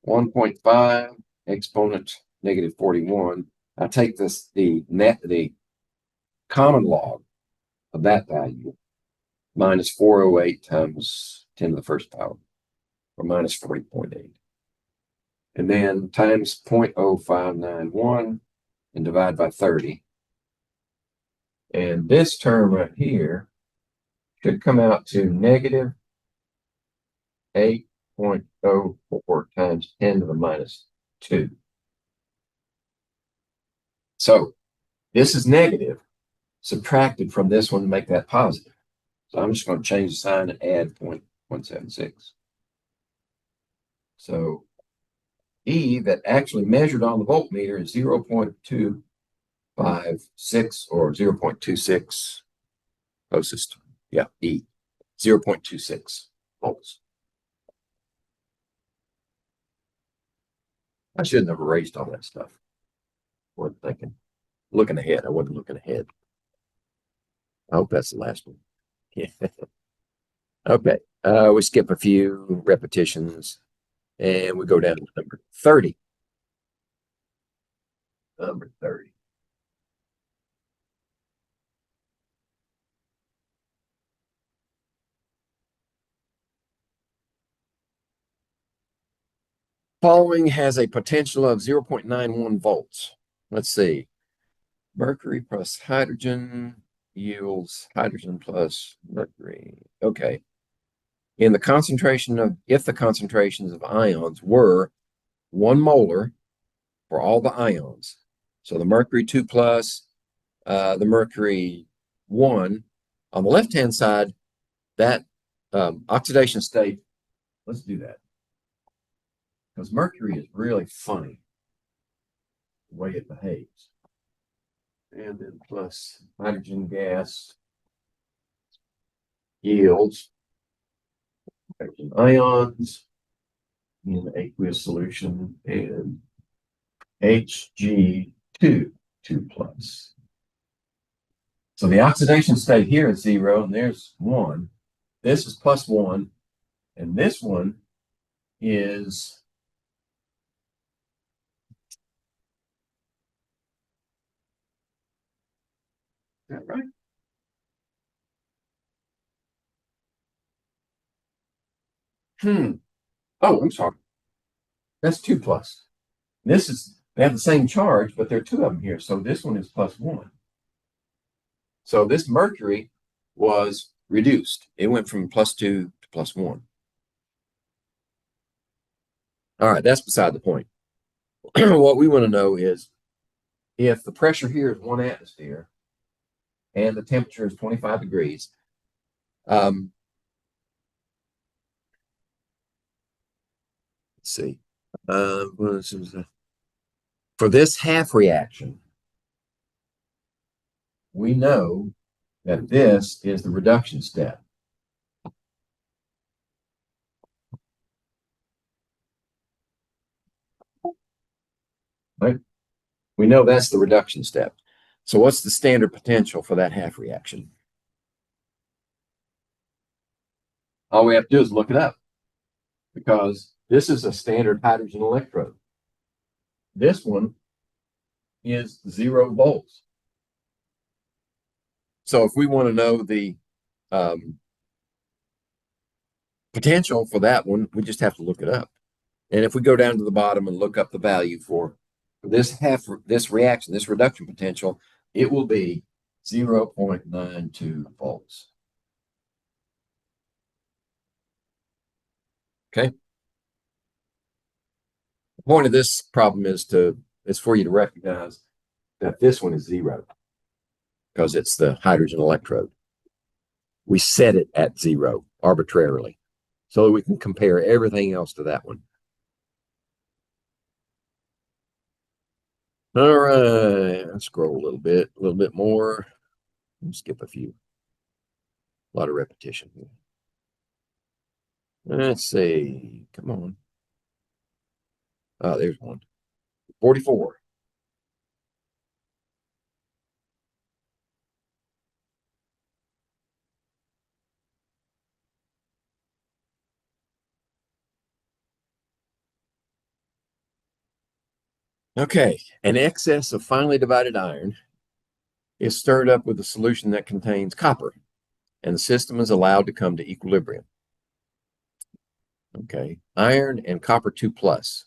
1.5 exponent negative 41. I take the common log of that value minus 408 times 10 to the first power, or minus 40.8. And then times 0.0591 and divide by 30. And this term right here should come out to negative 8.04 times 10 to the minus 2. So this is negative, subtracted from this one to make that positive. So I'm just going to change the sign and add 0.176. So E that actually measured on the voltmeter is 0.256 or 0.26 closest. Yeah, E, 0.26 volts. I shouldn't have erased all that stuff. Wasn't thinking. Looking ahead. I wasn't looking ahead. I hope that's the last one. Yeah. Okay. We skip a few repetitions and we go down to number 30. Number 30. Following has a potential of 0.91 volts. Let's see. Mercury plus hydrogen yields hydrogen plus mercury. Okay. If the concentrations of ions were 1 molar for all the ions, so the mercury 2 plus, the mercury 1, on the left-hand side, that oxidation state, let's do that. Because mercury is really funny the way it behaves. And then plus hydrogen gas yields hydrogen ions in aqueous solution and Hg2, 2 plus. So the oxidation state here is 0, and there's 1. This is plus 1, and this one is that right? Oh, I'm sorry. That's 2 plus. This is, they have the same charge, but there are 2 of them here. So this one is plus 1. So this mercury was reduced. It went from plus 2 to plus 1. All right, that's beside the point. What we want to know is if the pressure here is 1 atmosphere and the temperature is 25 degrees, let's see. For this half reaction, we know that this is the reduction step. Right? We know that's the reduction step. So what's the standard potential for that half reaction? All we have to do is look it up because this is a standard hydrogen electrode. This one is 0 volts. So if we want to know the potential for that one, we just have to look it up. And if we go down to the bottom and look up the value for this reaction, this reduction potential, it will be 0.92 volts. Okay. The point of this problem is for you to recognize that this one is 0 because it's the hydrogen electrode. We set it at 0 arbitrarily so that we can compare everything else to that one. All right, let's scroll a little bit more. Skip a few. A lot of repetition here. Let's see. Come on. Oh, there's one. 44. Okay, an excess of finely divided iron is stirred up with a solution that contains copper, and the system is allowed to come to equilibrium. Okay, iron and copper 2 plus.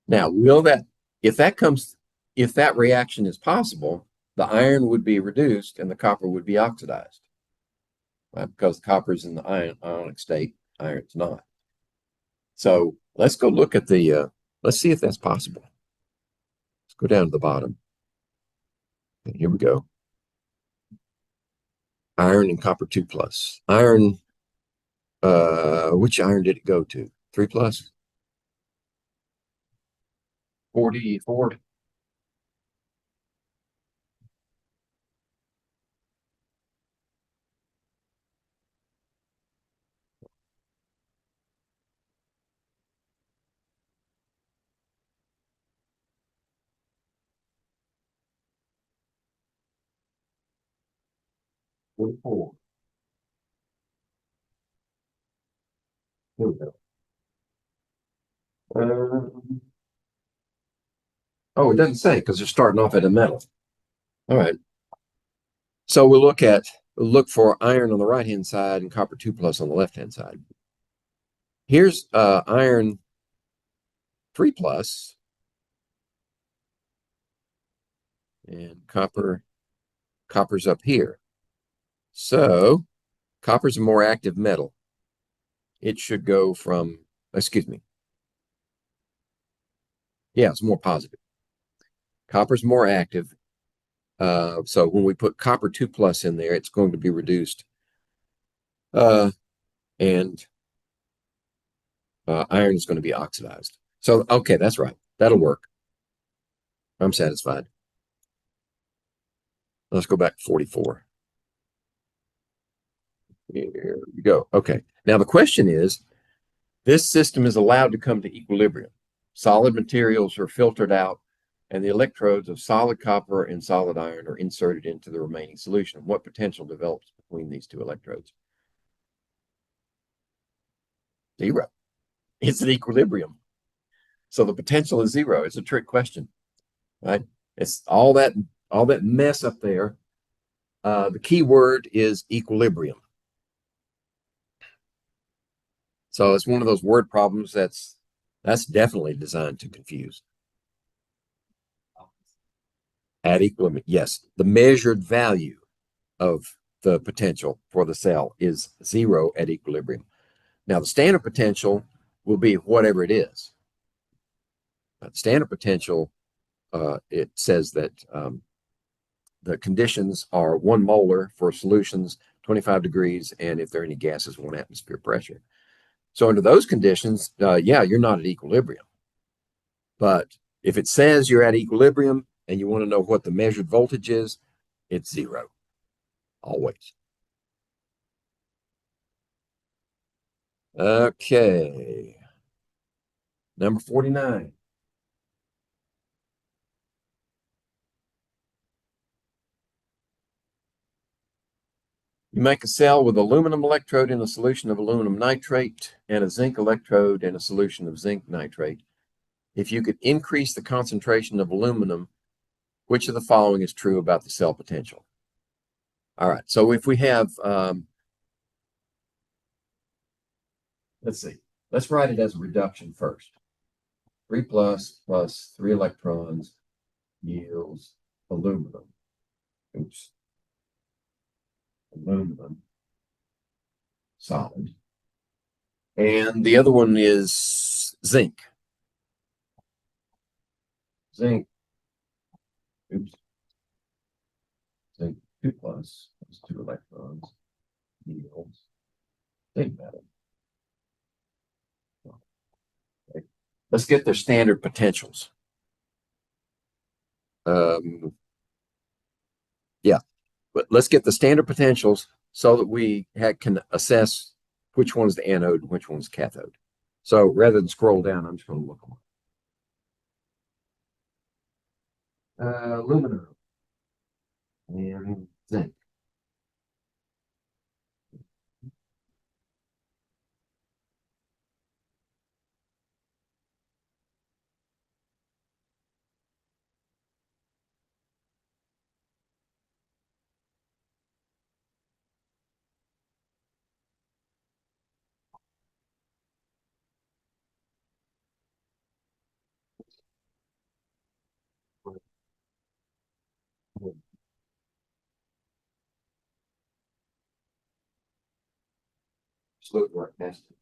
Now, if that comes if that reaction is possible, the iron would be reduced and the copper would be oxidized, right? Because copper is in the ionic state, iron's not. So let's go look at let's see if that's possible. Let's go down to the bottom. And here we go. Iron and copper 2+. Iron, which iron did it go to? 3+? 44. Here we go. Oh, it doesn't say because they're starting off at a metal. All right. So we'll look for iron on the right-hand side and copper 2+ on the left-hand side. Here's iron 3+, and copper's up here. So copper's a more active metal. It should go from, excuse me. Yeah, it's more positive. Copper's more active. So when we put copper 2+ in there, it's going to be reduced. And iron is going to be oxidized. So, okay, that's right. That'll work. I'm satisfied. Let's go back to 44. Here we go. Okay. Now the question is, this system is allowed to come to equilibrium. Solid materials are filtered out, and the electrodes of solid copper and solid iron are inserted into the remaining solution. What potential develops between these two electrodes? 0. It's an equilibrium. So the potential is 0. It's a trick question, right? It's all that mess up there. The key word is equilibrium. So it's one of those word problems that's definitely designed to confuse. At equilibrium, yes, the measured value of the potential for the cell is 0 at equilibrium. Now, the standard potential will be whatever it is. But standard potential, it says that the conditions are 1 molar for solutions, 25 degrees, and if there are any gases, 1 atmosphere pressure. So under those conditions, yeah, you're not at equilibrium. But if it says you're at equilibrium and you want to know what the measured voltage is, it's 0, always. Okay. Number 49. You make a cell with aluminum electrode in a solution of aluminum nitrate and a zinc electrode in a solution of zinc nitrate. If you could increase the concentration of aluminum, which of the following is true about the cell potential? All right, so if we have, let's see, let's write it as a reduction first. 3+ plus 3 electrons yields aluminum. Oops. Aluminum solid. And the other one is zinc. Zinc. Oops. Zinc 2+ plus 2 electrons yields zinc metal. Okay. Let's get their standard potentials. Yeah, but let's get the standard potentials so that we can assess which one's the anode and which one's cathode. So rather than scroll down, I'm just going to look them up. Aluminum and zinc. Just look right past it.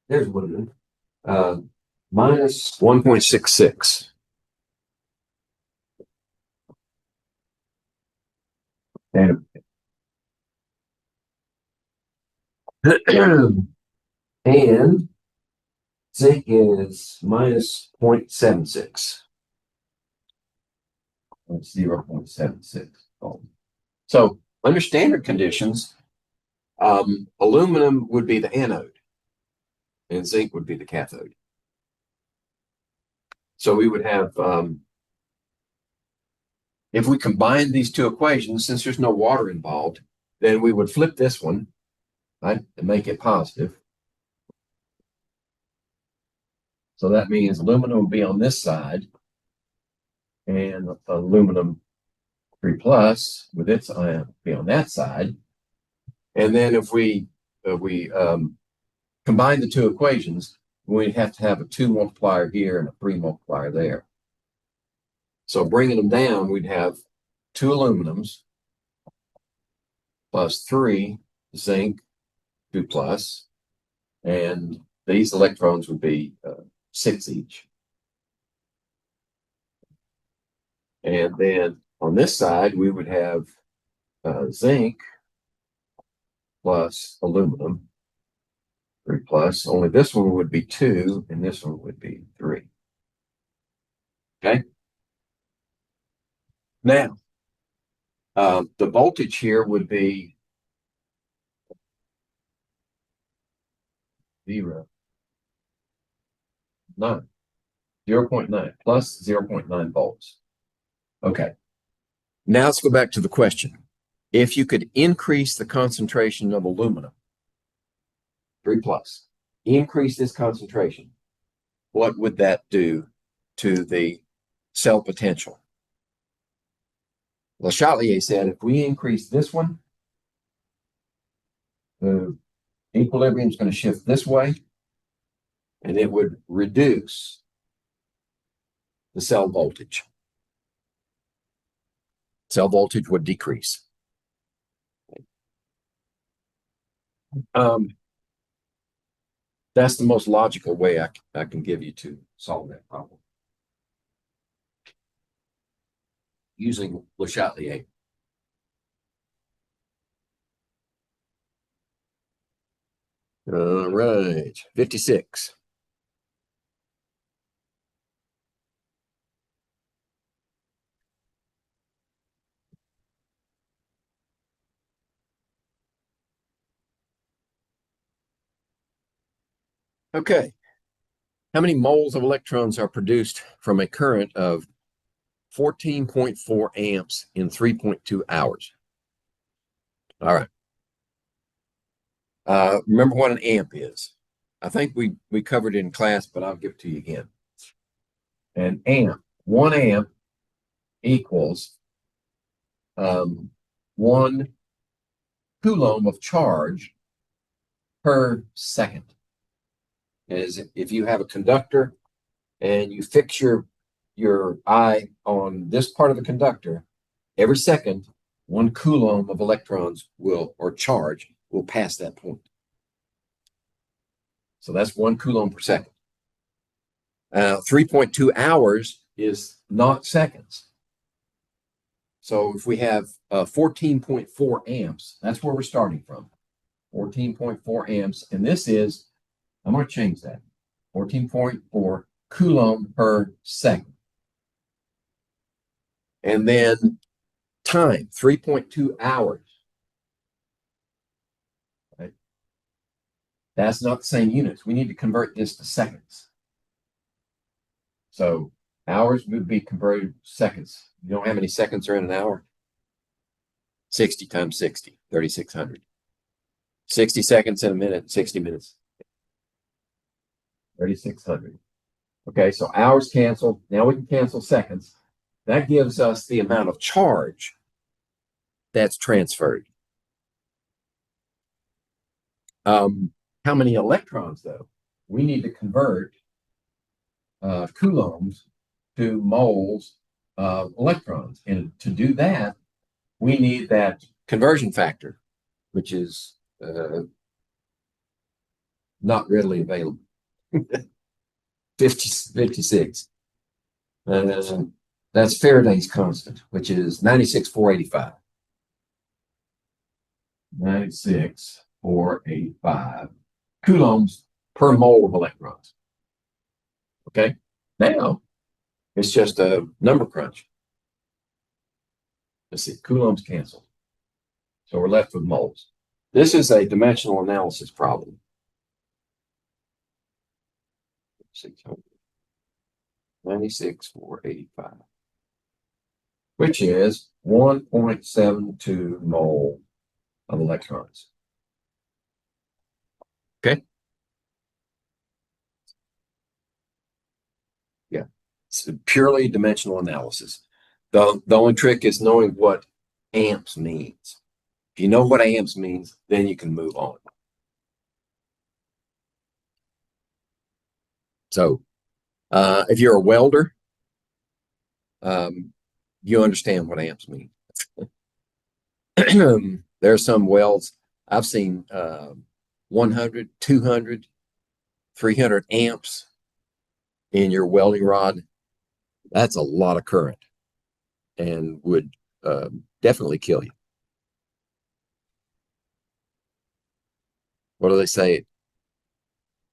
There's aluminum. Minus 1.66. And and zinc is minus 0.76. 0.76. So under standard conditions, aluminum would be the anode and zinc would be the cathode. So we would have, if we combine these two equations, since there's no water involved, then we would flip this one, right, and make it positive. So that means aluminum will be on this side and aluminum 3 plus with its ion be on that side. And then if we combine the two equations, we'd have to have a 2 multiplier here and a 3 multiplier there. So bringing them down, we'd have 2 aluminums plus 3 zinc 2 plus, and these electrons would be 6 each. And then on this side, we would have zinc plus aluminum 3 plus, only this one would be 2 and this one would be 3. Okay. Now, the voltage here would be 0.9 plus 0.9 volts. Okay. Now let's go back to the question. If you could increase the concentration of aluminum, 3 plus, increase this concentration, what would that do to the cell potential? Le Chatelier said if we increase this one, the equilibrium is going to shift this way, and it would reduce the cell voltage. Cell voltage would decrease. That's the most logical way I can give you to solve that problem. Using Le Chatelier. All right, 56. Okay. How many moles of electrons are produced from a current of 14.4 amps in 3.2 hours? All right. Remember what an amp is. I think we covered it in class, but I'll give it to you again. An amp, 1 amp equals 1 coulomb of charge per second. Is if you have a conductor and you fix your eye on this part of the conductor, every second, 1 coulomb of electrons or charge will pass that point. So that's 1 coulomb per second. 3.2 hours is not seconds. So if we have 14.4 amps, that's where we're starting from. 14.4 amps, and this is, I'm going to change that, 14.4 coulomb per second. And then time, 3.2 hours. Right? That's not the same units. We need to convert this to seconds. So hours would be converted to seconds. You know how many seconds are in an hour? 60 times 60, 3,600. 60 seconds in a minute, 60 minutes. 3,600. Okay, so hours cancel. Now we can cancel seconds. That gives us the amount of charge that's transferred. How many electrons, though? We need to convert coulombs to moles of electrons. And to do that, we need that conversion factor, which is not readily available. 56. That's Faraday's constant, which is 96,485. 96,485 coulombs per mole of electrons. Okay. Now it's just a number crunch. Let's see, coulombs canceled. So we're left with moles. This is a dimensional analysis problem. 600. 96,485. Which is 1.72 mole of electrons. Okay. Yeah. It's purely dimensional analysis. The only trick is knowing what amps means. If you know what amps means, then you can move on. So if you're a welder, you understand what amps mean. There are some welds I've seen 100, 200, 300 amps in your welding rod. That's a lot of current and would definitely kill you. What do they say?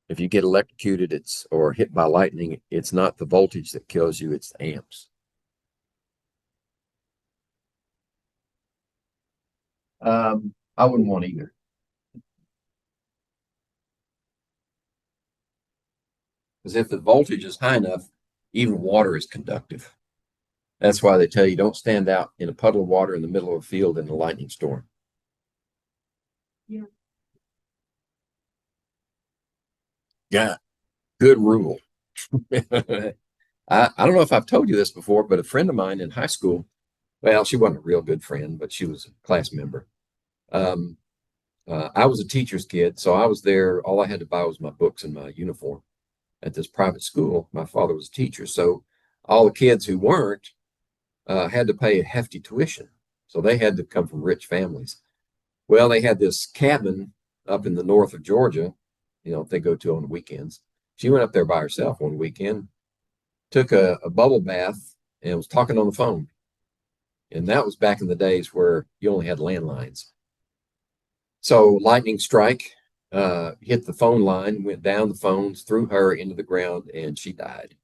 If you get electrocuted, or hit by lightning, it's not the voltage that kills you, it's the amps. I wouldn't want either. Because if the voltage is high enough, even water is conductive. That's why they tell you don't stand out in a puddle of water in the middle of a field in a lightning storm. Yeah. Yeah, good rule. I don't know if I've told you this before, but a friend of mine in high school, well, she wasn't a real good friend, but she was a class member. I was a teacher's kid, so I was there. All I had to buy was my books and my uniform at this private school. My father was a teacher, so all the kids who weren't had to pay a hefty tuition. So they had to come from rich families. Well, they had this cabin up in the north of Georgia, they go to on the weekends. She went up there by herself one weekend, took a bubble bath, and was talking on the phone. And that was back in the days where you only had landlines. So lightning strike hit the phone line, went down the phones, threw her into the ground, and she died.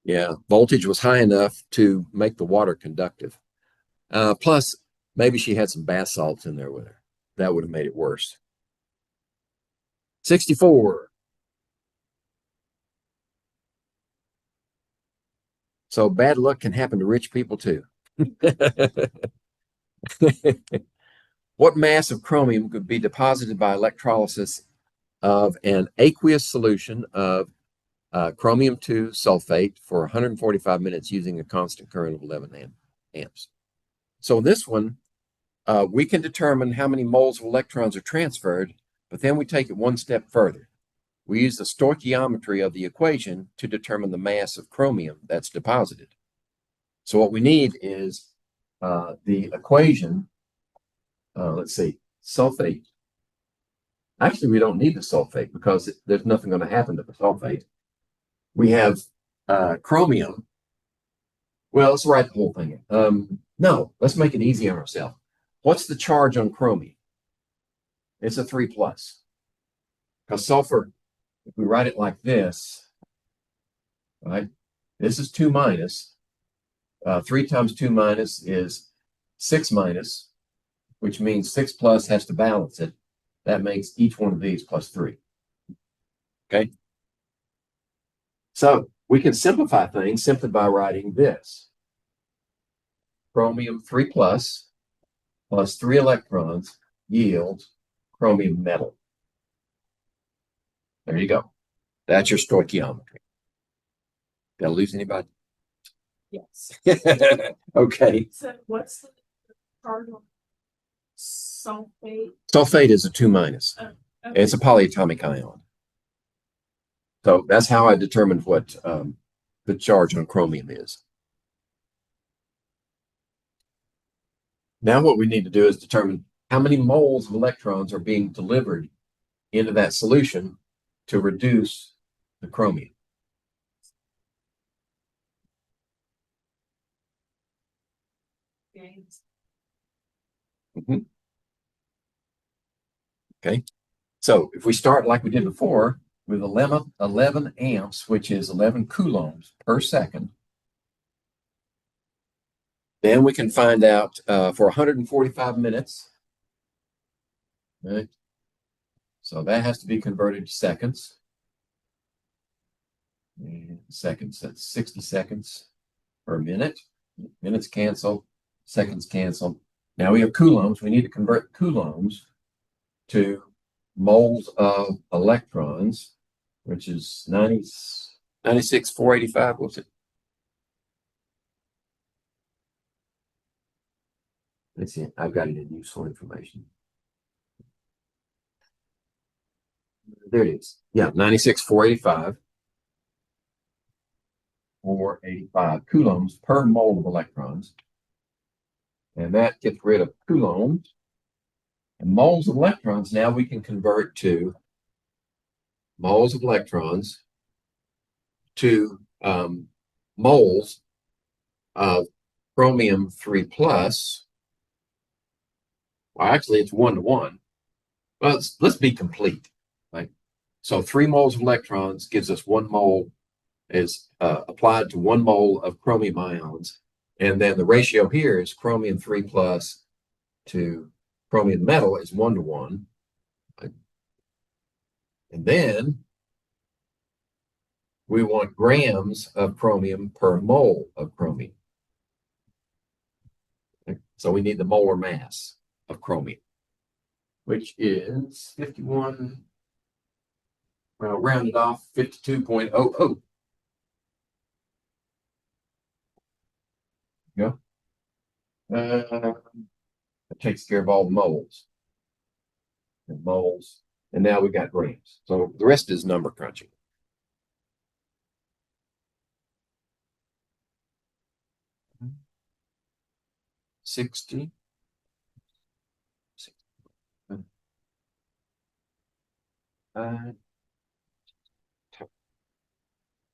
Yeah, voltage was high enough to make the water conductive. Plus, maybe she had some bath salts in there with her. That would have made it worse. 64. So bad luck can happen to rich people too. What mass of chromium could be deposited by electrolysis of an aqueous solution of chromium-2 sulfate for 145 minutes using a constant current of 11 amps? So this one, we can determine how many moles of electrons are transferred, but then we take it one step further. We use the stoichiometry of the equation to determine the mass of chromium that's deposited. So what we need is the equation, let's see, sulfate. Actually, we don't need the sulfate because there's nothing going to happen to the sulfate. We have chromium. Well, let's write the whole thing. No, let's make it easy on ourselves. What's the charge on chromium? It's a 3+. Because sulfur, if we write it like this, right? This is 2 minus. 3 times 2 minus is 6 minus, which means 6 plus has to balance it. That makes each one of these +3. Okay? So we can simplify things simply by writing this. Chromium 3+ plus 3 electrons yields chromium metal. There you go. That's your stoichiometry. Did I lose anybody? Yes. Okay. So what's the charge on sulfate? Sulfate is a 2-. Okay. It's a polyatomic ion. So that's how I determined what the charge on chromium is. Now what we need to do is determine how many moles of electrons are being delivered into that solution to reduce the chromium. Gains. Okay. So if we start like we did before with 11 amps, which is 11 coulombs per second, then we can find out for 145 minutes. Right? So that has to be converted to seconds. And seconds, that's 60 seconds per minute. Minutes cancel, seconds cancel. Now we have coulombs. We need to convert coulombs to moles of electrons, which is 96,485. What's it? Let's see. I've got it in useful information. There it is. Yeah, 96,485. 485 coulombs per mole of electrons. And that gets rid of coulombs. And moles of electrons, now we can convert to moles of electrons to moles of chromium 3 plus. Well, actually, it's 1-to-1. Well, let's be complete. Right? So 3 moles of electrons gives us 1 mole is applied to 1 mole of chromium ions. And then the ratio here is chromium 3 plus to chromium metal is 1-to-1. Right? And then we want grams of chromium per mole of chromium. Okay? So we need the molar mass of chromium, which is 51, well, rounded off 52.00. Yeah. That takes care of all the moles. And moles. And now we got grams. So the rest is number crunching. $60.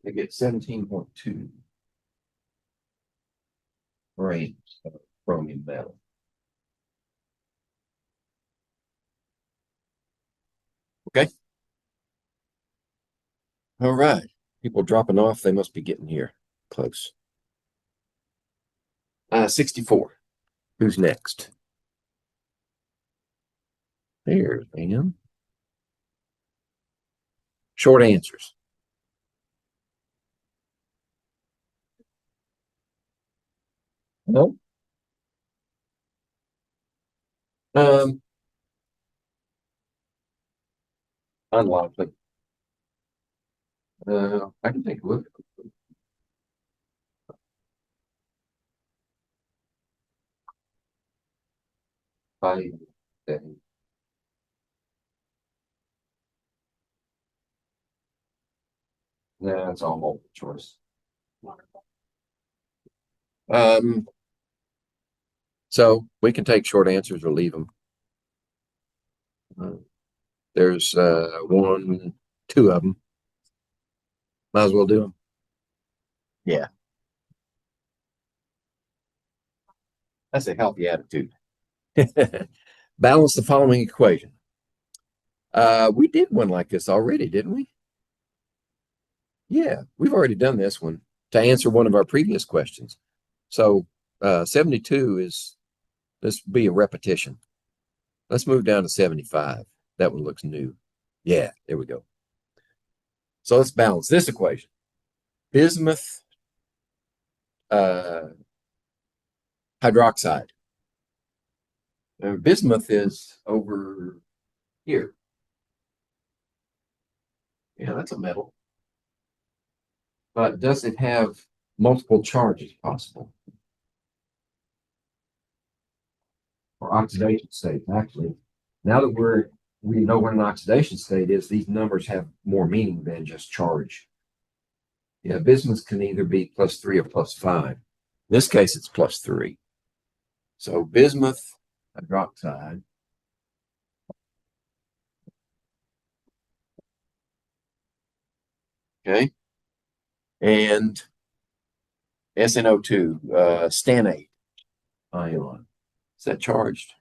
They get 17.2 grams of chromium metal. Okay. All right. People dropping off. They must be getting here close. 64. Who's next? There's Pam. Short answers. No. Unlikely. I can take a look. By day. That's all multiple choice. So we can take short answers or leave them. There's 1, 2 of them. Might as well do them. Yeah. That's a healthy attitude. Balance the following equation. We did one like this already, didn't we? Yeah, we've already done this one to answer one of our previous questions. So 72 is, this will be a repetition. Let's move down to 75. That one looks new. Yeah, there we go. So let's balance this equation. Bismuth hydroxide. Bismuth is over here. Yeah, that's a metal. But does it have multiple charges possible? Or oxidation state, actually. Now that we know what an oxidation state is, these numbers have more meaning than just charge. Yeah, bismuth can either be +3 or +5. In this case, it's +3. So bismuth hydroxide Okay. And SNO2, stanate ion. Is that charged?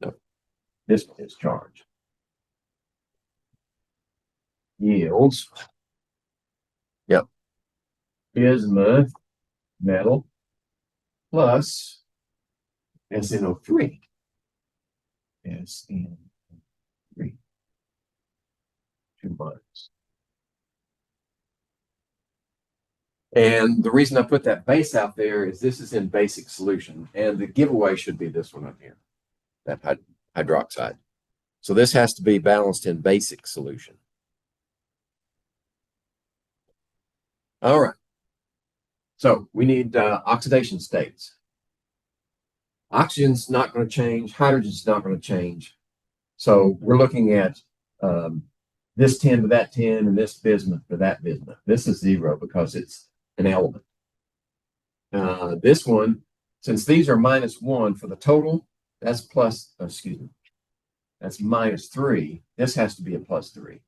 No. This one is charged. Yields. Yep. Bismuth metal plus SNO3. SN3. 2 minus. And the reason I put that base out there is this is in basic solution, and the giveaway should be this one up here, that hydroxide. So this has to be balanced in basic solution. All right. So we need oxidation states. Oxygen's not going to change. Hydrogen's not going to change. So we're looking at this 10 to that 10 and this bismuth to that bismuth. This is 0 because it's an element. This one, since these are -1 for the total, that's plus, excuse me, that's -3. This has to be a +3.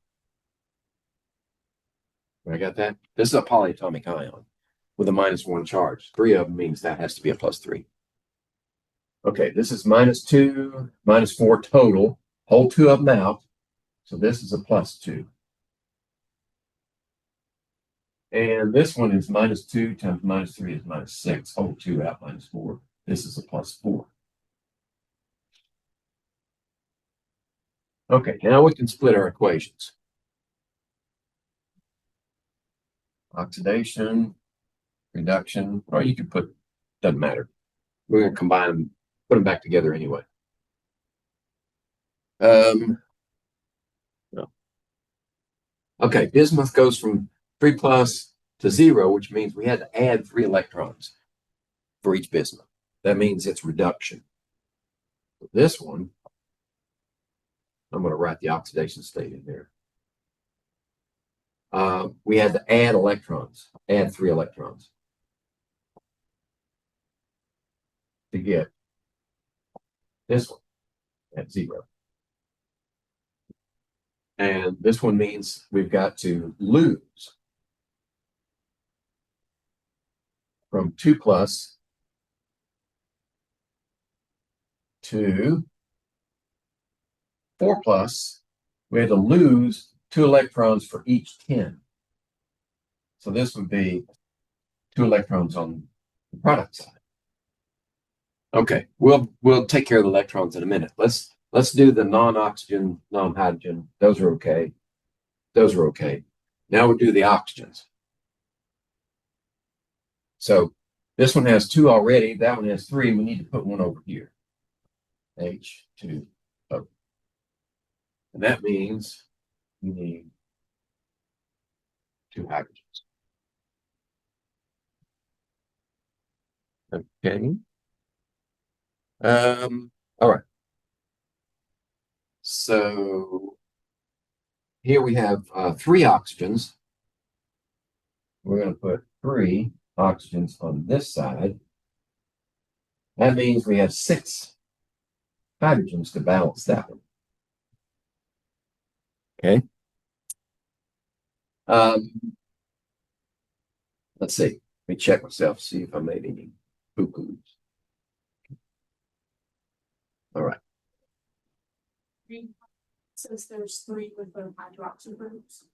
I got that? This is a polyatomic ion with a -1 charge. 3 of them means that has to be a +3. Okay, this is -2, -4 total. Hold 2 of them out. So this is a +2. And this one is -2 times -3 is -6. Hold 2 out, -4. This is a +4. Okay, now we can split our equations. Oxidation, reduction, or you can put, doesn't matter. We're going to combine them, put them back together anyway. No. Okay, bismuth goes from 3 plus to 0, which means we had to add 3 electrons for each bismuth. That means it's reduction. This one, I'm going to write the oxidation state in there. We had to add electrons, add 3 electrons to get this one at 0. And this one means we've got to lose from 2 plus to 4 plus. We had to lose 2 electrons for each 10. So this would be 2 electrons on the product side. Okay, we'll take care of the electrons in a minute. Let's do the non-oxygen, non-hydrogen. Those are okay. Those are okay. Now we'll do the oxygens. So this one has 2 already. That one has 3. We need to put one over here. H2O. And that means we need 2 hydrogens. Okay. All right. So here we have 3 oxygens. We're going to put 3 oxygens on this side. That means we have 6 hydrogens to balance that one. Okay. Let's see. Let me check myself, see if I made any poo-poos. All right. Since there's 3 with the hydroxyl groups.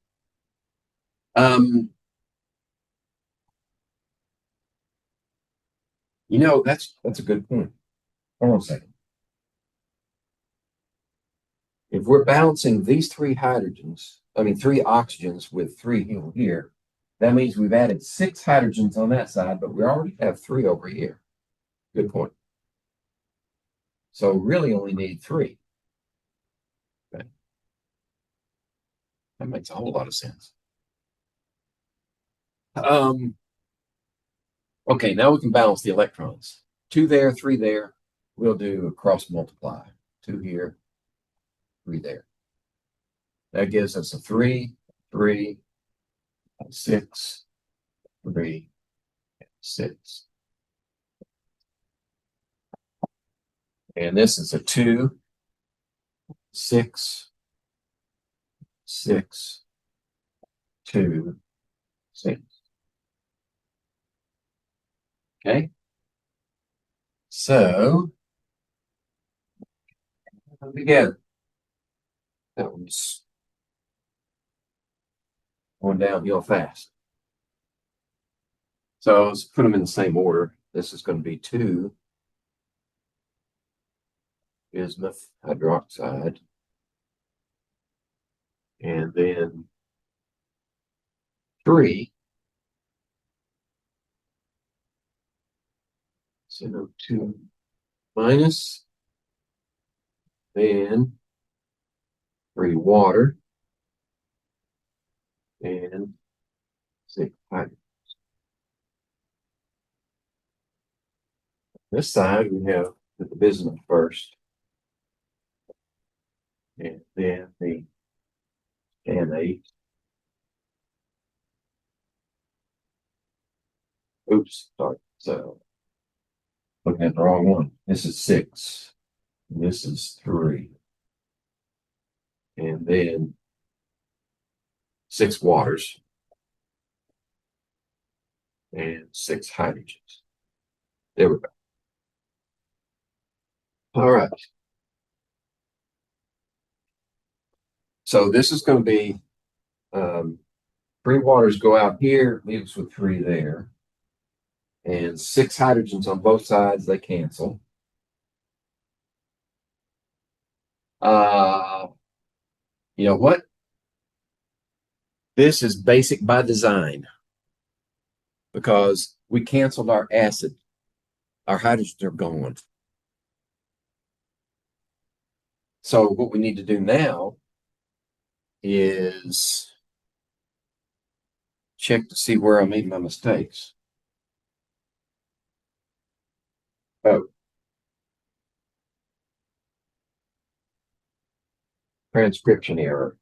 You know, that's a good point. Hold on a second. If we're balancing these 3 hydrogens, 3 oxygens with 3 here, that means we've added 6 hydrogens on that side, but we already have 3 over here. Good point. So really only need 3. Okay. That makes a whole lot of sense. Okay, now we can balance the electrons. 2 there, 3 there. We'll do a cross multiply. 2 here, 3 there. That gives us a 3, 3, 6, 3, 6. And this is a 2, 6, 6, 2, 6. Okay. So, Together. That one's going downhill fast. So let's put them in the same order. This is going to be 2 bismuth hydroxide. And then 3 CO2 minus, then 3 water, and 6 hydrogen. This side we have the bismuth first, and then the CHEM8. Oops, sorry. So looking at the wrong one. This is 6. And this is 3. And then 6 waters and 6 hydrogens. There we go. All right. So this is going to be 3 waters go out here, leaves with 3 there. And 6 hydrogens on both sides, they cancel. You know what? This is basic by design because we canceled our acid. Our hydrogens are gone. So what we need to do now is check to see where I made my mistakes. Oh. Transcription error.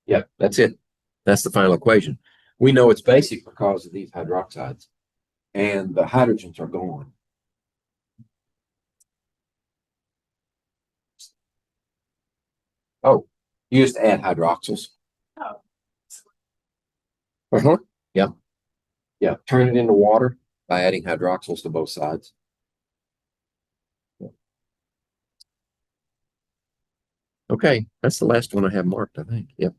Yep, that's it. That's the final equation. We know it's basic because of these hydroxides, and the hydrogens are gone. Oh, you just add hydroxyls. Oh, Uh-huh. Yeah. Yeah. Turn it into water by adding hydroxyls to both sides. Yeah. Okay, that's the last one I have marked, I think. Yep.